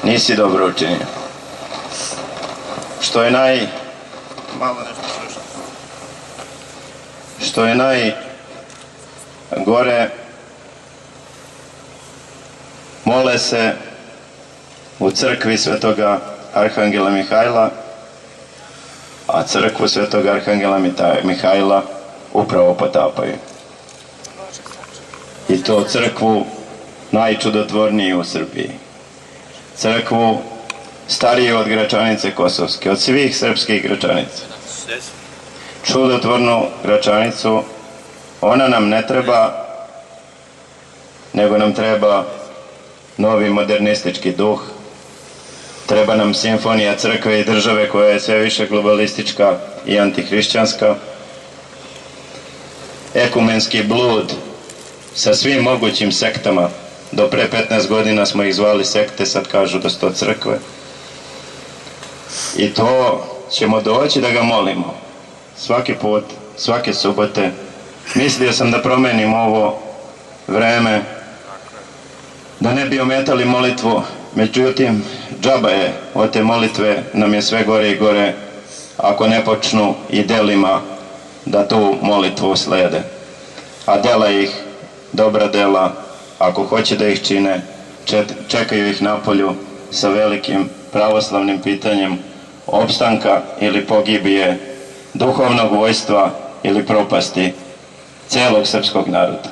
nisi dobro učinio. Što je najgore, mole se u crkvi svetoga Arhangela Mihajla, a crkvu svetog Arhangela Mihajla upravo potapaju. I to crkvu najčudotvorniju u Srbiji. Crkvu stariju od Gračanice Kosovske, od svih srpskih Gračanica. Čudotvornu Gračanicu, ona nam ne treba, nego nam treba novi modernistički duh, Treba nam simfonija crkve i države koja je sve više globalistička i antihrišćanska. Ekumenski blud sa svim mogućim sektama. Do pre 15 godina smo ih zvali sekte, sad kažu da su to crkve. I to ćemo doći da ga molimo. Svaki put, svake subote. Mislio sam da promenim ovo vreme, da ne bi ometali molitvu. Međutim, džaba je, od te molitve nam je sve gore i gore, ako ne počnu i delima da tu molitvu slede. A dela ih, dobra dela, ako hoće da ih čine, čekaju ih napolju sa velikim pravoslavnim pitanjem opstanka ili pogibije, duhovnog vojstva ili propasti celog srpskog naroda.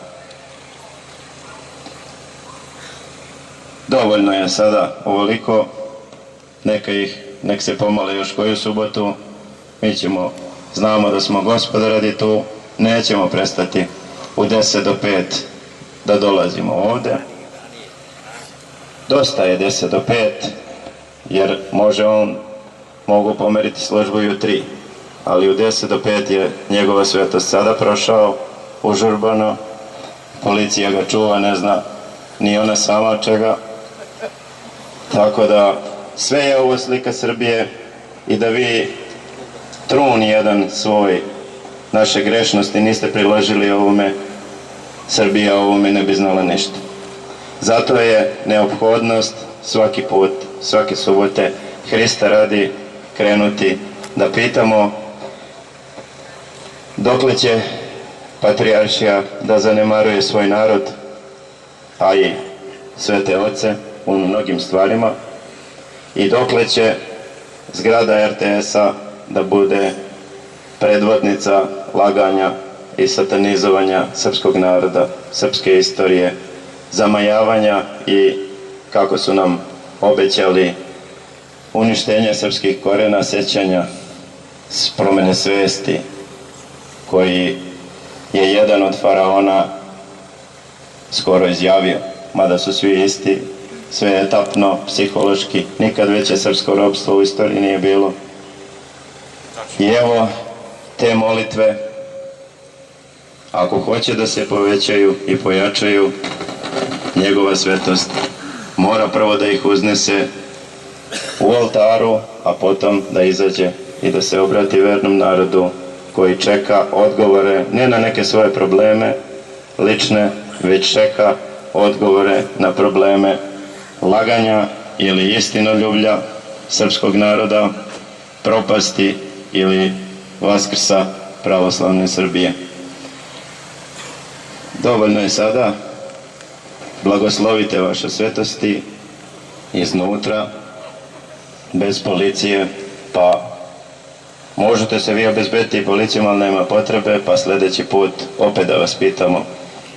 Dovoljno je sada ovoliko, nek se pomole još koju subotu, mi znamo da smo Gospod radi tu, nećemo prestati u 10 do 5 da dolazimo ovde. Dosta je 10 do 5, jer mogu pomeriti službu i u 3, ali u 10 do 5 je njegova svetost sada prošao užurbano, policija ga čuva, ne zna ni ona sama od čega. Tako da sve je ovo slika Srbije i da vi trun jedan svoj naše grešnosti niste priložili ovome, Srbija ovome ne bi znala ništa. Zato je neophodnost svaki put, svake subote Hrista radi krenuti da pitamo dokle će patrijaršija da zanemaruje svoj narod, a i svete oce u mnogim stvarima, i dokle će zgrada RTS-a da bude predvodnica laganja i satanizovanja srpskog naroda, srpske istorije, zamajavanja i, kako su nam obećali, uništenja srpskih korena, sećanja, promene svesti, koji je jedan od faraona skoro izjavio, mada su svi isti, sve je etapno, psihološki, nikad veće srpsko ropstvo u istoriji nije bilo. I evo te molitve, ako hoće da se povećaju i pojačaju, njegova svetost mora prvo da ih uznese u oltaru, a potom da izađe i da se obrati vernom narodu koji čeka odgovore ne na neke svoje probleme lične, već čeka odgovore na probleme laganja ili istinoljublja srpskog naroda, propasti ili vaskrsa pravoslavne Srbije. Dovoljno je sada, blagoslovite vaše svetosti iznutra, bez policije, pa možete se vi obezbediti policijom, ali nema potrebe, pa sljedeći put opet da vas pitamo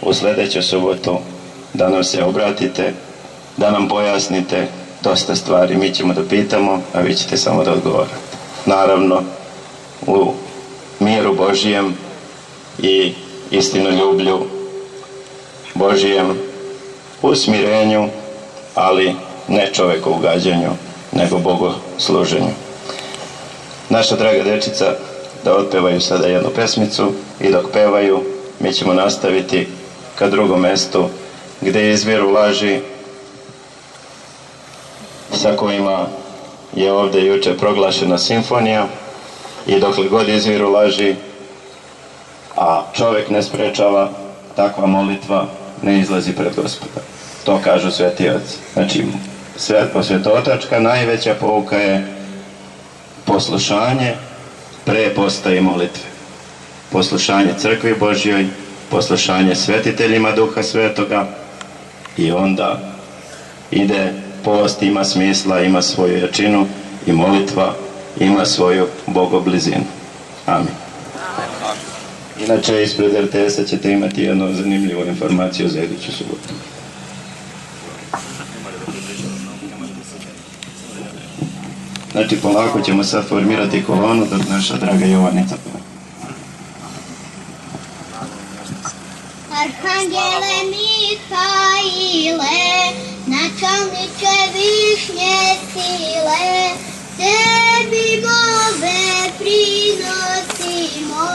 u sljedeću subotu da nam se obratite, da nam pojasnite dosta stvari. Mi ćemo da pitamo, a vi ćete samo da odgovarate. Naravno, u miru Božijem i istinoljublju Božijem, u smirenju, ali ne čoveku ugađanju, nego Bogu služenju. Naša draga dečica da otpevaju sada jednu pesmicu i dok pevaju mi ćemo nastaviti ka drugom mestu gde izviru laži sa kojima je ovde juče proglašena simfonija, i dokle god izviru laži, a čovek ne sprečava, takva molitva ne izlazi pred Gospoda. To kažu sveti oci. Znači, svetotačka najveća pouka je poslušanje pre postaje molitve. Poslušanje crkvi Božjoj, poslušanje svetiteljima Duha Svetoga, i onda ide post, ima smisla, ima svoju jačinu, i molitva ima svoju bogoblizinu. Amin. Inače, ispred RTS-a ćete imati jednu zanimljivu informaciju za iduću subotu. Znači, polako ćemo sad formirati kolonu dok naša draga Jovannica peva. Arhangele Mihaile, Načalniče višnje sile, tebi molbe prinosimo,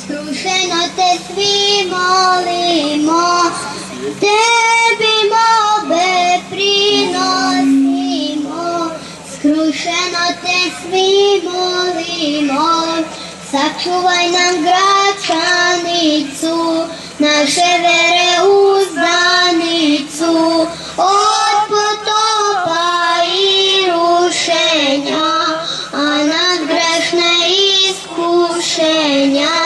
skrušeno te svi molimo, tebi molbe prinosimo, skrušeno te svi molimo, sačuvaj nam Gračanicu, naše vere uzdanicu, od potopa i rušenja, a nad grešne iskušenja,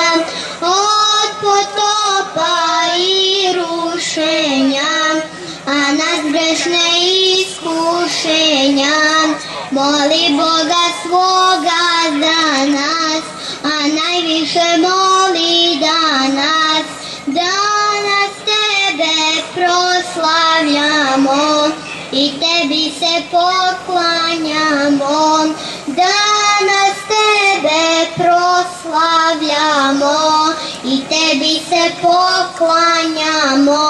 od potopa i rušenja, a nad grešne iskušenja, moli Boga svoga za nas, a najviše moli danas, danas tebe proslavljamo i tebi se poklanjamo, danas tebe proslavljamo i tebi se poklanjamo.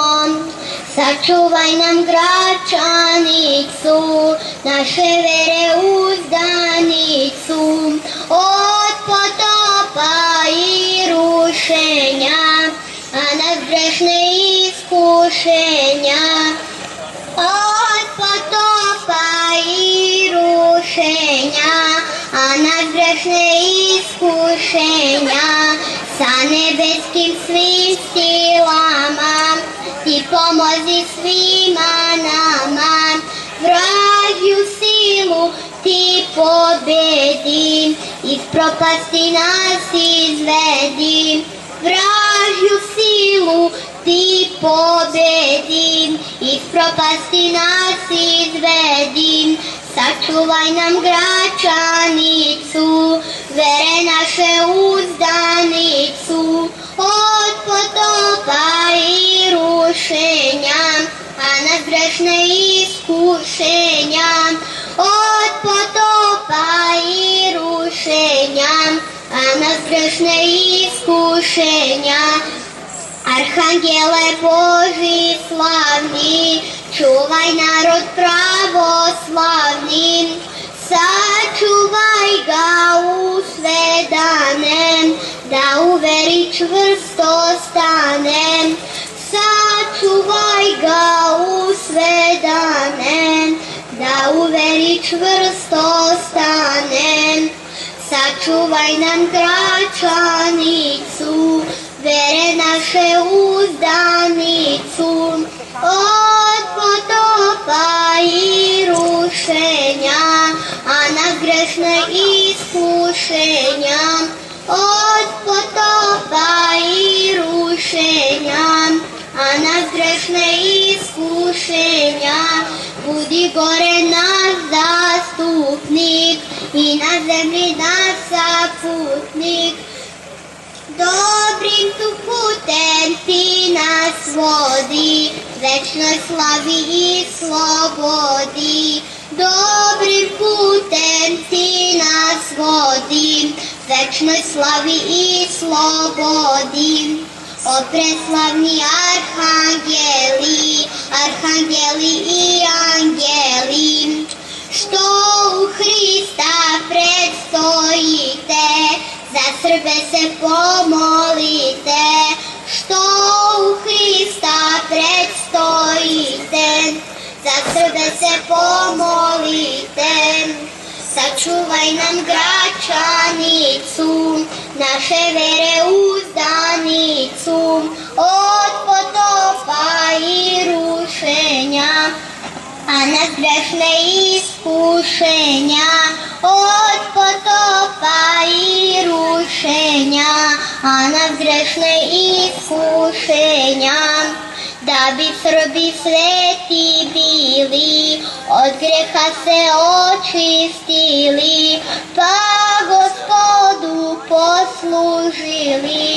Sačuvaj nam Gračanicu, naše vere uzdanicu, od potopa i rušenja, a nad grešne iskušenja, od potopa i rušenja, a nad grešne iskušenja, sa nebeskim svim silama, ti pomozi svima nama, vražju silu ti pobedi, iz propasti nas izvedi, vražju silu ti pobedi, iz propasti nas izvedi, sačuvaj nam Gračanicu, vere naše uzdanicu, od potopa i rušenja, a nad grešne iskušenja, od potopa i rušenja, a nad grešne iskušenja. Arhangele Boži slavni, čuvaj narod pravoslavni, sačuvaj ga u sve dane, da u veri čvrsto stane, sačuvaj ga u sve dane, da u veri čvrsto stane, sačuvaj nam Gračanicu, vere naše uzdanicu, od potopa i rušenja, a nad grešne iskušenja, od potopa i rušenja, a nad grešne iskušenja, budi gore naš zastupnik i na zemlji naš saputnik. Dobrim tu putem ti nas vodi, večnoj slavi i slobodi. Dobrim putem ti nas vodi, večnoj slavi i slobodi. O preslavni arhangeli, arhangeli i angeli, što u Hrista predstojite, za Srbe se pomolite, što u Hrista predstojite, za Srbe se pomolite. Sačuvaj nam Gračanicu, naše vere uzdanicu, od potopa i rušenja, a nas grešne iskušenja, od potopa i rušenja, a nas grešne iskušenja. Da bi Srbi sveti bili, od greha se očistili, pa Gospodu poslužili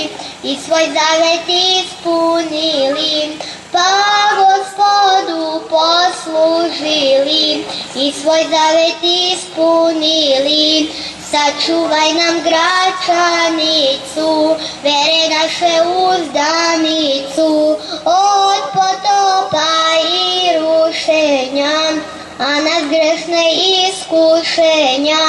i svoj zavet ispunili, pa Gospodu poslužili i svoj zavet ispunili. Sačuvaj nam Gračanicu, vere naše uzdanicu, od potopa i rušenja. kušenja, a nas grešne iskušenja,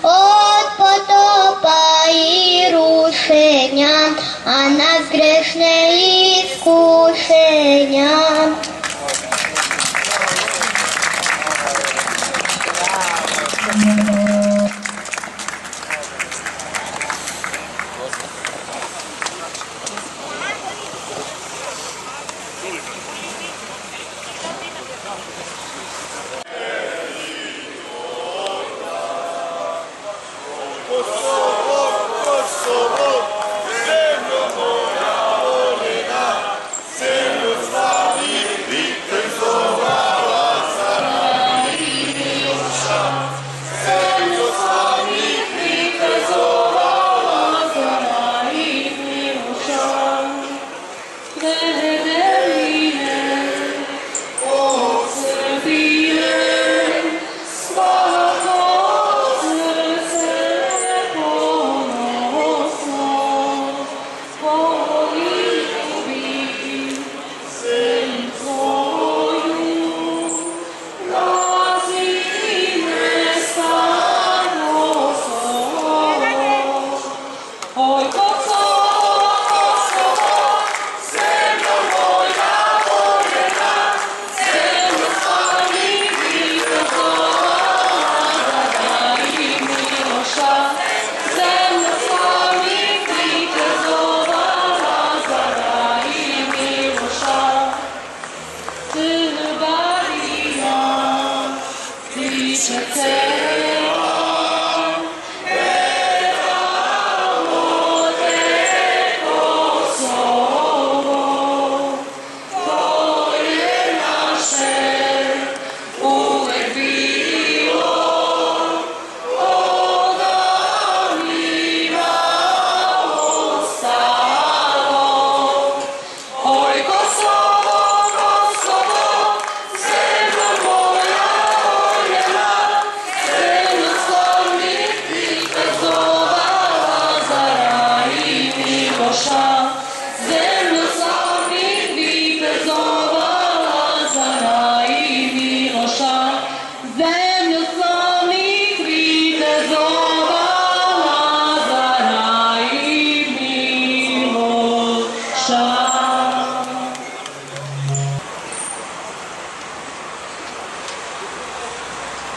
od potopa i rušenja, a nas grešne iskušenja.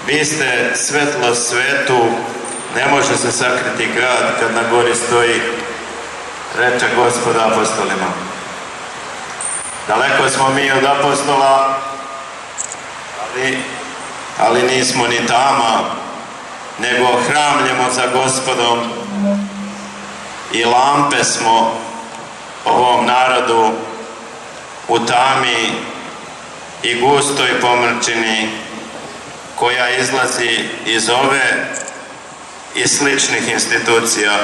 Vi ste svetlost svetu, ne može se sakriti grad kad na gori stoji, reče Gospod apostolima. Daleko smo mi od apostola, ali nismo ni tama, nego hramljemo za Gospodom i lampe smo ovom narodu u tami i gustoj pomrčini koja izlazi iz ove i sličnih institucija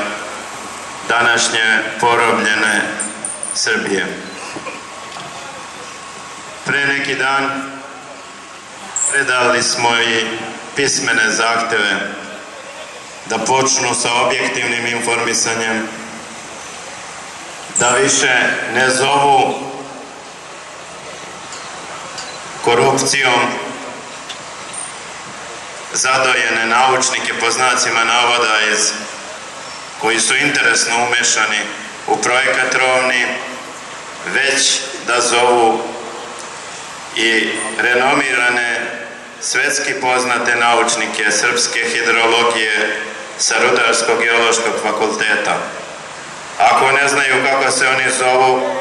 današnje porobljene Srbije. Pre neki dan predali smo i pismene zahteve da počnu sa objektivnim informisanjem, da više ne zovu korupcijom zadojene naučnike po znacima navoda koji su interesno umešani u projekat Rovni, već da zovu i renomirane svetski poznate naučnike srpske hidrologije sa Rudarsko-geološkog fakulteta. Ako ne znaju kako se oni zovu,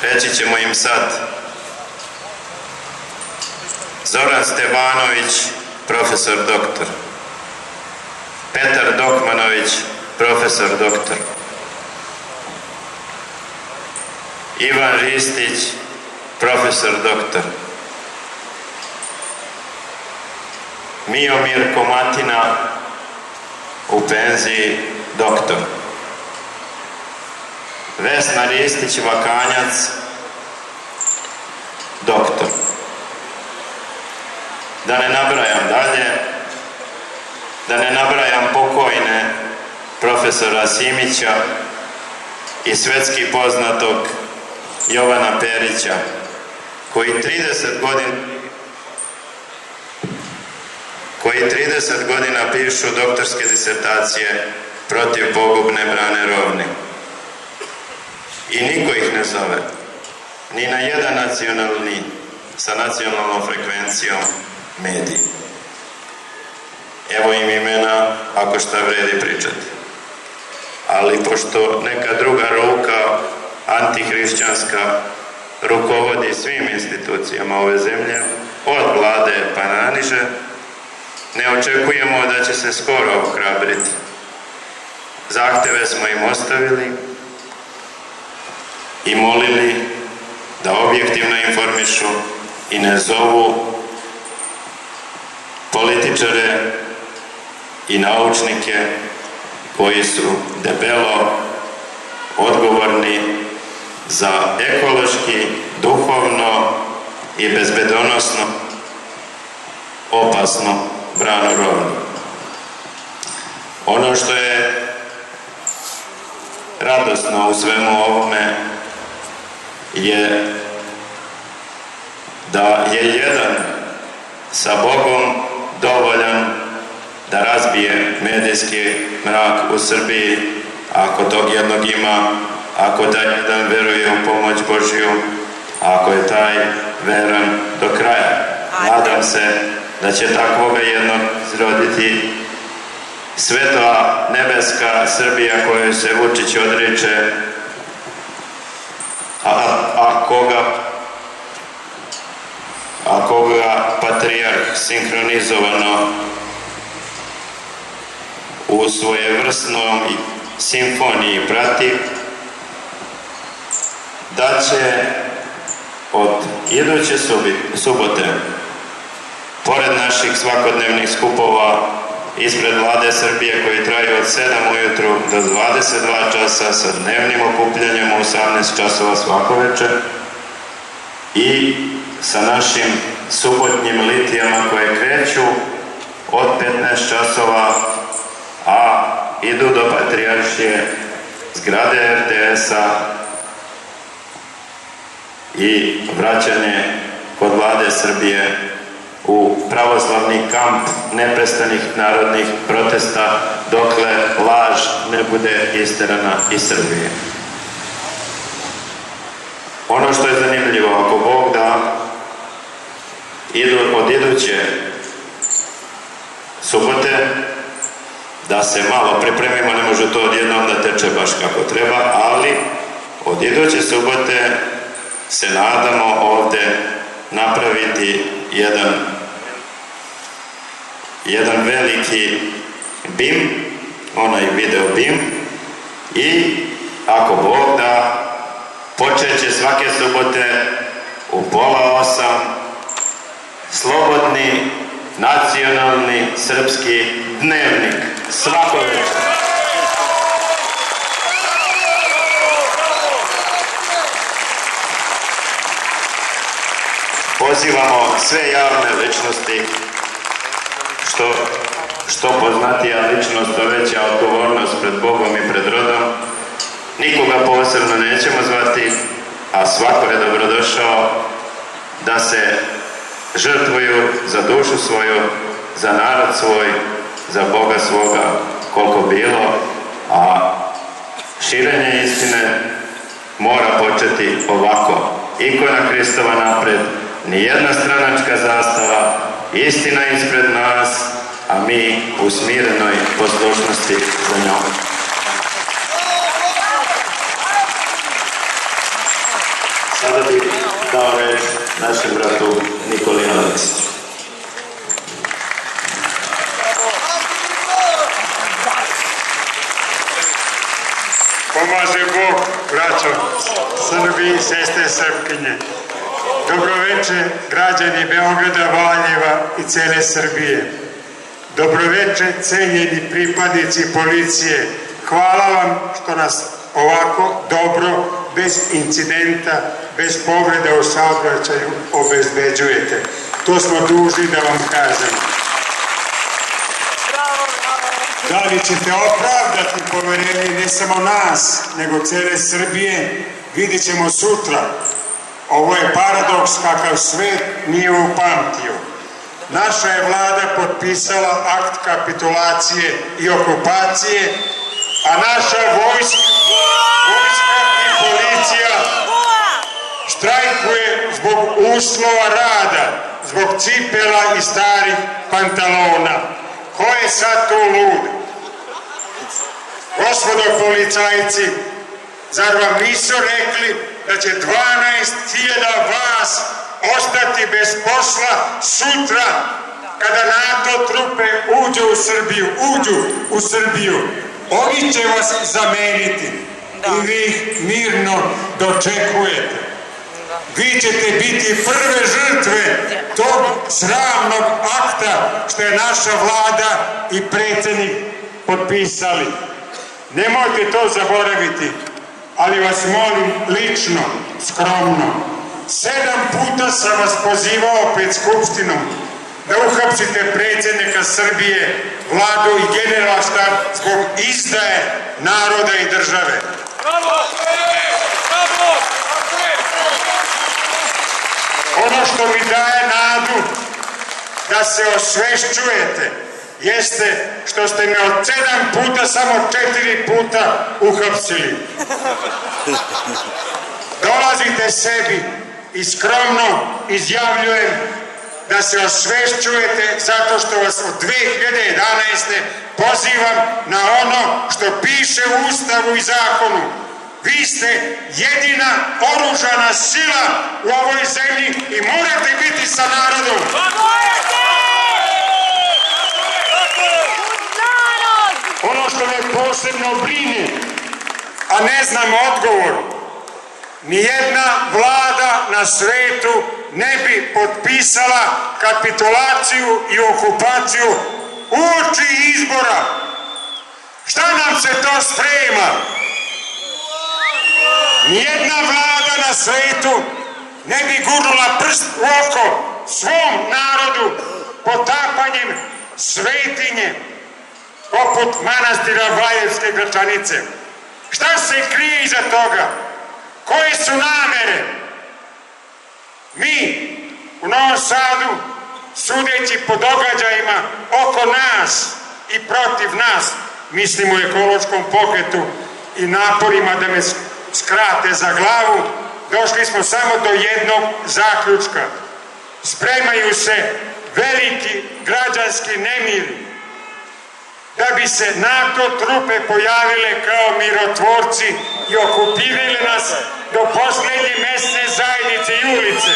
reći ćemo im sad. Zoran Stevanović, profesor doktor. Petar Dokmanović, profesor doktor. Ivan Ristić, profesor doktor. Miomir Komatina, u penziji, doktor. Vesna Ristić-Vakanjac, doktor. Da ne nabrajam dalje, da ne nabrajam pokojne profesora Simića i svetski poznatog Jovana Perića, koji 30 godina pišu doktorske disertacije protiv pogubne Brane Rovni. I niko ih ne zove, ni na jedan nacionalni, sa nacionalnom frekvencijom medij. Evo im imena, ako šta vredi pričati. Ali pošto neka druga ruka, antihrišćanska, rukovodi svim institucijama ove zemlje, od vlade pa naniže, ne očekujemo da će se skoro ohrabriti. Zahteve smo im ostavili i molili da objektivno informišu i ne zovu političare i naučnike koji su debelo odgovorni za ekološki, duhovno i bezbedonosno opasnu Branu Rovnu. Ono što je radosno u svemu ovome je da je jedan sa Bogom dovoljan da razbije medijski mrak u Srbiji, ako tog jednog ima, ako taj jedan veruje u pomoć Božju, ako je taj veran do kraja. Nadam se da će takvoga jednog izroditi sveta nebeska Srbija koju se Vučić odriče, a koga patrijarh sinhronizovano u svojevrsnom simfoniji prati, da će od iduće subote, pored naših svakodnevnih skupova ispred Vlade Srbije koji traju od 7 ujutru do 22 časa sa dnevnim okupljanjem u 18 časova svako večer i sa našim subotnjim litijama koje kreću od 15 časova, a idu do Patrijaršije, zgrade RTS-a i vraćanje kod Vlade Srbije u pravoslavni kamp neprestanih narodnih protesta dokle laž ne bude isterana iz Srbije. Ono što je zanimljivo, ako Bog da, od iduće subote, da se malo pripremimo, ne može to odjednom da teče baš kako treba, ali od iduće subote se nadamo ovde napraviti jedan veliki BIM, onaj video BIM, i ako Bog da, počet će svake subote u 7:30 slobodni, nacionalni, srpski dnevnik. Svako večer. Pozivamo sve javne ličnosti, što poznatija ličnost, to veća odgovornost pred Bogom i pred rodom. Nikoga posebno nećemo zvati, a svako je dobrodošao da se žrtvuju za dušu svoju, za narod svoj, za Boga svoga, koliko bilo, a širenje istine mora početi ovako. Ikona Hristova napred, nijedna stranačka zastava, istina ispred nas, a mi u smirenoj poslušnosti za njom. Sada bih dao reč našem bratu Nikoli Aleksiću. Pomaže Bog, braćo, Srbi i sestre Srpkinje. Dobroveče, građani Beograda, Valjeva i cele Srbije. Dobroveče, cenjeni pripadnici policije. Hvala vam što nas ovako dobro, bez incidenta, bez povreda u saobraćaju obezbeđujete. To smo dužni da vam kažemo. Da li ćete opravdati poverenje ne samo nas, nego cele Srbije, vidjet ćemo sutra. Ovo je paradoks kakav svet nije upamtio. Naša je vlada potpisala akt kapitulacije i okupacije, a naša vojska i policija štrajkuje zbog uslova rada, zbog cipela i starih pantalona. Ko je sad tu lud? Gospodo policajci, zar vam nisu rekli da će 12.000 vas ostati bez posla sutra kada NATO trupe uđu u Srbiju? Oni će vas zameniti i vi ih mirno dočekujete. Vi ćete biti prve žrtve tog sramnog akta što je naša vlada i predsjednik potpisali. Nemojte to zaboraviti, ali vas molim lično, skromno. 7 puta sam vas pozivao pred Skupštinom da uhapsite predsjednika Srbije, vladu i generalštab zbog izdaje naroda i države. Ono što mi daje nadu da se osvešćujete jeste što ste me od 7 puta samo 4 puta uhapsili. Dolazite sebi i skromno izjavljujem da se osvešćujete zato što vas od 2011. pozivam na ono što piše u Ustavu i zakonu. Vi ste jedina oružana sila u ovoj zemlji i morate biti sa narodom. Ono što me posebno brine, a ne znam odgovor, nijedna vlada na svetu ne bi potpisala kapitulaciju i okupaciju uoči izbora. Šta nam se to sprema? Nijedna vlada na svetu ne bi gurnula prst u oko svom narodu potapanjem svetinje poput manastira Valjevske Gračanice. Šta se krije iza toga? Koje su namere? Mi u Novom Sadu, sudeći po događajima oko nas i protiv nas, mislim u ekološkom pokretu i naporima da me skrate za glavu, došli smo samo do jednog zaključka. Spremaju se veliki građanski nemiri da bi se NATO trupe pojavile kao mirotvorci i okupirali nas do posljednje mesne zajednice i ulice.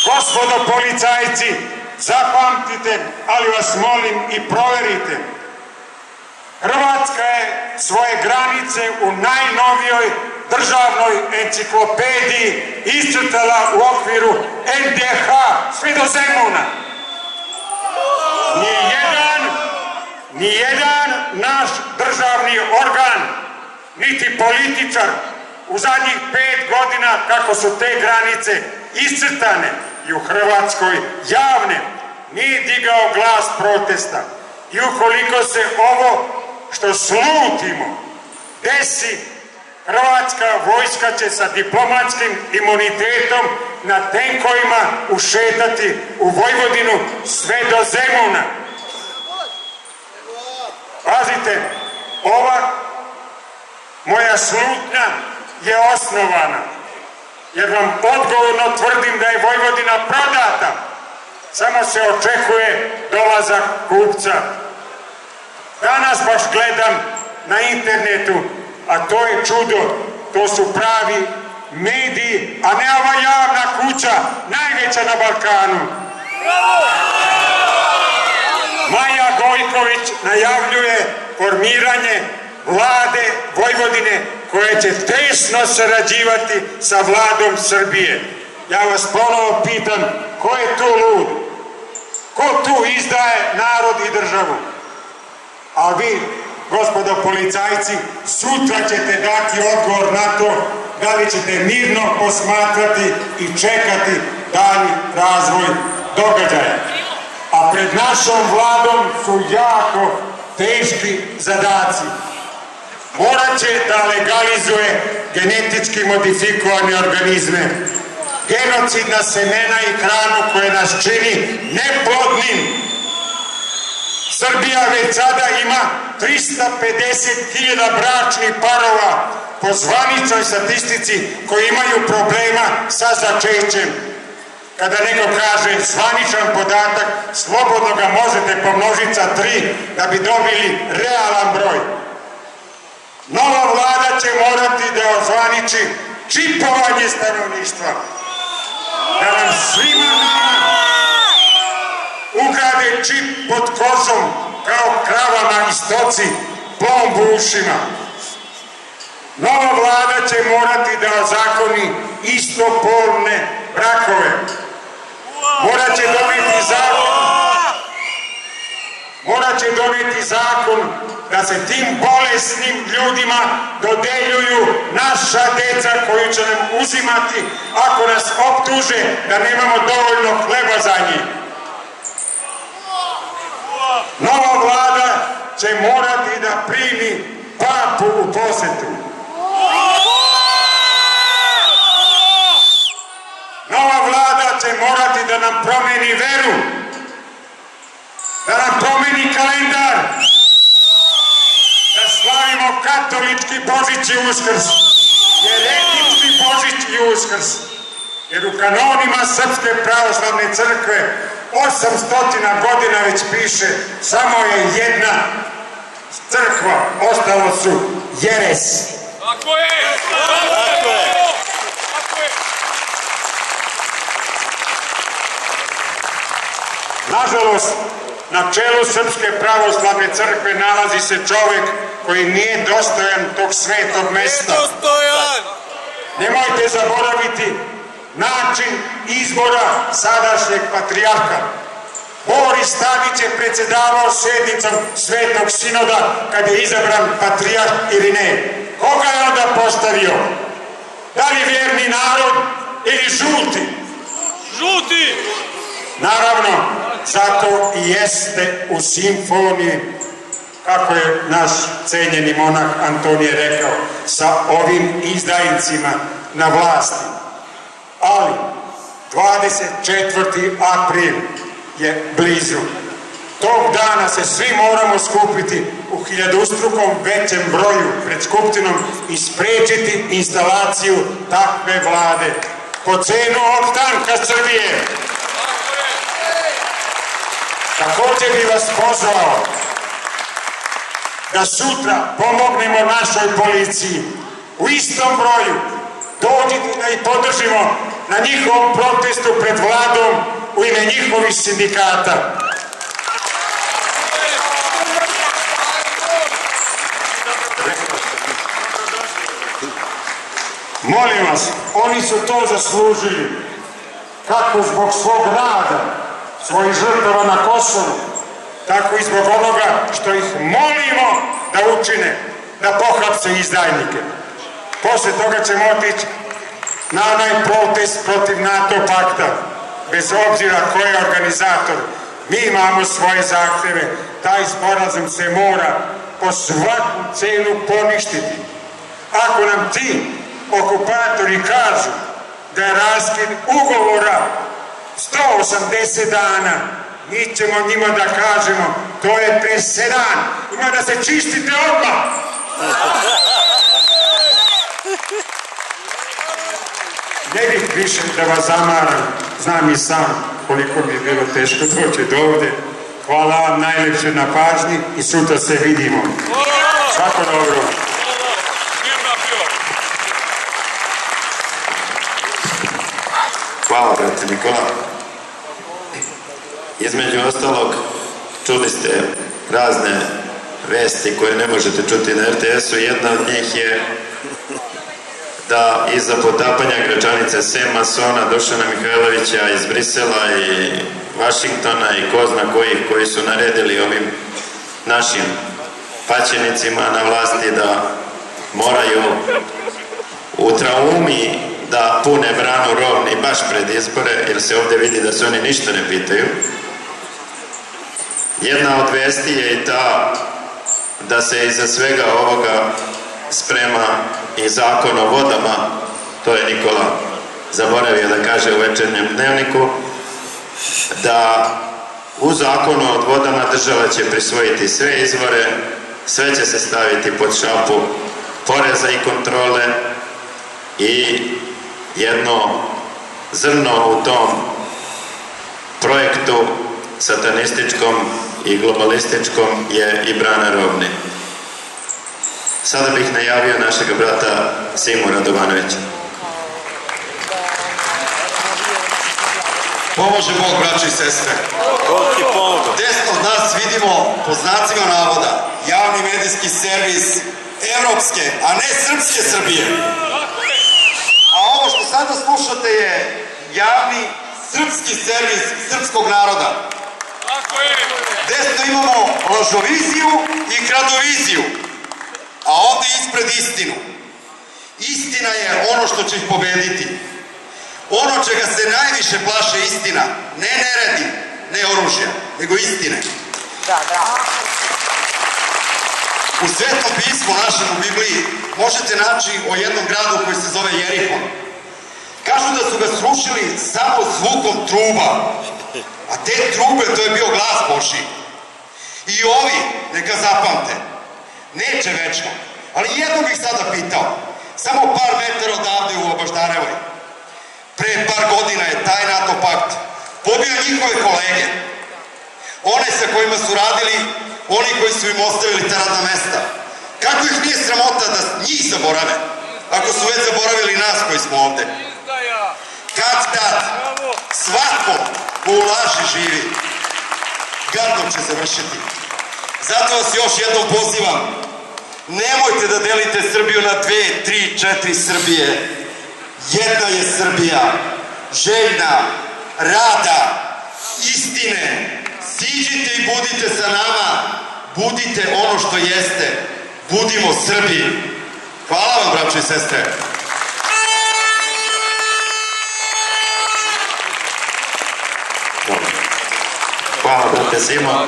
Gospodo policajci, zapamtite, ali vas molim i proverite. Hrvatska je svoje granice u najnovijoj državnoj enciklopediji iscrtala u okviru NDH sve do Zemuna. Nijedan naš državni organ, niti političar u zadnjih 5 godina kako su te granice iscrtane i u Hrvatskoj javne, nije digao glas protesta. I ukoliko se ovo što slutimo desi, Hrvatska vojska će sa diplomatskim imunitetom na tenkovima ušetati u Vojvodinu sve do Zemuna. Pazite, ova moja slutnja je osnovana, jer vam odgovorno tvrdim da je Vojvodina prodata. Samo se očekuje dolazak kupca. Danas baš gledam na internetu, a to je čudo, to su pravi mediji, a ne ova javna kuća, najveća na Balkanu. Maja Gojković najavljuje formiranje vlade Vojvodine koja će tesno sarađivati sa vladom Srbije. Ja vas ponovo pitam, ko je tu lud? Ko tu izdaje narod i državu? A vi, gospodo policajci, sutra ćete dati odgovor na to da li ćete mirno posmatrati i čekati dalji razvoj događaja. A pred našom vladom su jako teški zadaci. morat će da legalizuje genetički modifikovane organizme, genocidna semena i hranu koje nas čini neplodnim. Srbija već sada ima 350.000 bračnih parova po zvaničnoj statistici koji imaju problema sa začećem. Kada neko kaže zvaničan podatak, slobodno ga možete pomnožiti sa 3 da bi dobili realan broj. Nova vlada će morati da ozvaniči čipovanje stanovništva. Da nam svima nama ugrade čip pod kožom kao kravama i stoci, plomb u ušima. Nova vlada će morati da ozakoni istopolne brakove. Morat će doneti zakon da se tim bolesnim ljudima dodeljuju naša deca koju će nam uzimati ako nas optuže da nemamo dovoljno hleba za njih. Nova vlada će morati da primi papu u posetu. Nova vlada će morati da nam promeni veru, da nam promeni kalendar, da slavimo katolički Božić i Uskrs, jeretički Božić i Uskrs, jer u kanonima Srpske pravoslavne crkve 800 godina već piše samo je jedna crkva, ostalo su jeresi. Tako je! Tako je! Nažalost, na čelu Srpske pravoslavne crkve nalazi se čovek koji nije dostojan tog svetog mesta. Nemojte zaboraviti način izbora sadašnjeg patrijarha. Boris Tadić je predsedavao sednicom Svetog sinoda kad je izabran patrijarh ili ne. Koga je onda postavio? Da li vjerni narod ili žuti? Žuti! Naravno, zato i jeste u simfoniji, kako je naš cenjeni monah Antonije rekao, sa ovim izdajnicima na vlasti. Ali 24. april je blizu. Tog dana se svi moramo skupiti u hiljadustrukom većem broju pred Skupštinom i sprečiti instalaciju takve vlade. Po cenu opstanka Srbije. Također bi vas pozvao da sutra pomognemo našoj policiji u istom broju. Dođite da ih podržimo na njihovom protestu pred vladom u ime njihovih sindikata. Molim vas, oni su to zaslužili, kako zbog svog rada, svojih žrtava na Kosovu, tako i zbog onoga što ih molimo da učine, da pohapse izdajnike. Posle toga ćemo otići na onaj protest protiv NATO pakta, bez obzira ko je organizator. Mi imamo svoje zahteve, taj sporazum se mora po svaku cenu poništiti. Ako nam ti okupatori kažu da je raskid ugovora 180 dana, mi ćemo njima da kažemo to je presedan, ima da se čistite odmah. Ne bih više da vas zamaram, znam i sam koliko mi je bilo teško doći do ovde. Hvala vam najlepše na pažnji i sutra se vidimo. Svako dobro. Hvala, brate Nikola. Između ostalog, čuli ste razne vesti koje ne možete čuti na RTS-u. Jedna od njih je da iza potapanja Gračanice sem masona Dušana Mihajlovića iz Brisela i Vašingtona i ko zna koji su naredili ovim našim paćenicima na vlasti da moraju u traumi da pune branu Rovni baš pred izbore, jer se ovdje vidi da se oni ništa ne pitaju. Jedna od vesti je i ta da se iza svega ovoga sprema i zakon o vodama, to je Nikola zaboravio da kaže u večernjem dnevniku, da u zakonu o vodama država će prisvojiti sve izvore, sve će se staviti pod šapu poreza i kontrole i jedno zrno u tom projektu satanističkom i globalističkom je i brana Rovni. Sada bih najavio našeg brata Simu Radovanovića. Pomože Bog, braći i sestre. Desno od nas vidimo, po znacima navoda, javni medijski servis evropske, a ne srpske Srbije. A ovo što sada slušate je javni srpski servis srpskog naroda. Desno imamo lažoviziju i kradoviziju, a ovde ispred istinu. Istina je ono što će ih pobediti. Ono čega se najviše plaše istina, ne neredi, ne oružja, nego istine. U Svetom pismu našem u Bibliji možete naći o jednom gradu koji se zove Jerihon. Kažu da su ga srušili samo zvukom truba, a te trube to je bio glas Božji. I ovi, neka zapamte, neće večno, ali jedno bih sada pitao, samo par metara odavde u Obaždarevoj. Pre par godina je taj NATO pakt pobio njihove kolege, one sa kojima su radili, oni koji su im ostavili ta radna mesta. Kako ih nije sramota da njih zaborave, ako su već zaboravili nas koji smo ovde? Kad svako ko u laži živi, gadom će završiti. Zato vas još jednom pozivam, nemojte da delite Srbiju na 2, 3, 4 Srbije. Jedna je Srbija, željna, rada, istine. Siđite i budite sa nama, budite ono što jeste, budimo Srbi. Hvala vam, braćo i sestre. Hvala, brate Simo.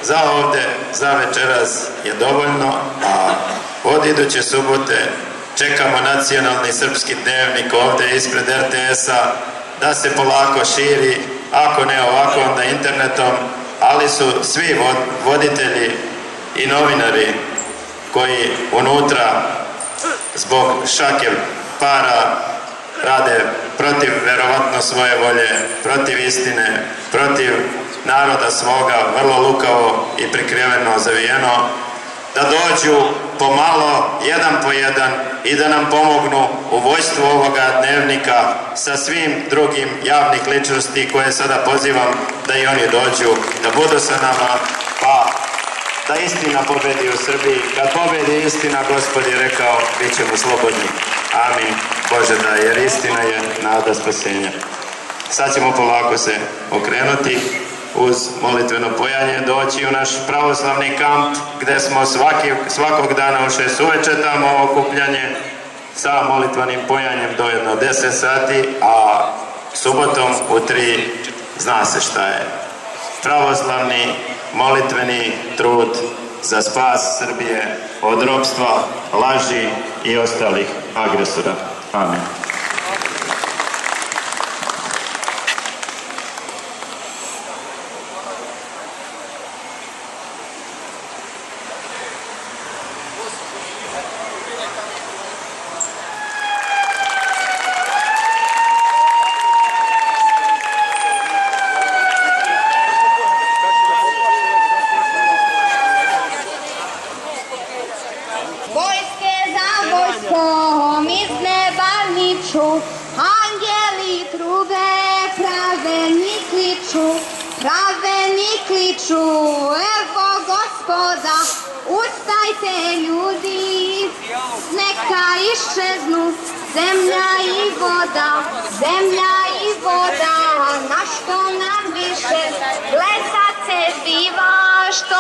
Za ovde, za večeras je dovoljno, a od iduće subote čekamo nacionalni srpski dnevnik ovde ispred RTS-a da se polako širi, ako ne ovako onda internetom, ali su svi voditelji i novinari koji unutra zbog šake para rade protiv verovatno svoje volje, protiv istine, protiv naroda svoga, vrlo lukavo i prikriveno zavijeno, da dođu pomalo, jedan po jedan i da nam pomognu u vojstvu ovoga dnevnika sa svim drugim javnih ličnosti koje sada pozivam da i oni dođu, da budu sa nama, pa da istina pobedi u Srbiji. Kad pobedi istina, Gospod je rekao, bit ćemo slobodni. Amin. Bože da, jer istina je nada spasenja. Sad ćemo polako se okrenuti uz molitveno pojanje, doći u naš pravoslavni kamp gde smo svakog dana u 6 uveče tamo okupljanje sa molitvanim pojanjem do jedno 10 sati, a subotom u 3 zna se šta je. Pravoslavni molitveni trud za spas Srbije od ropstva, laži i ostalih agresora. Amen. Vojske za vojskom iz neba niču, angeli trube pravedni kliču, evo Gospoda, ustajte ljudi, neka iščeznu zemlja i voda, na što nam više, gle sad se zbiva što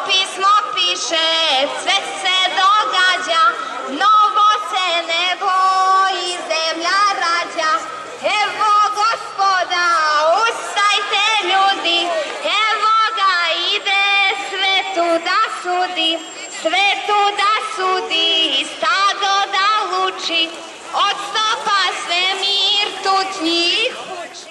pismo piše, sve se događa, novo se nebo i zemlja rađa. Evo Gospoda, ustajte ljudi, evo ga ide svetu da sudi. svetu da sudi, stado da luči, od stopa svemir tut njih uči.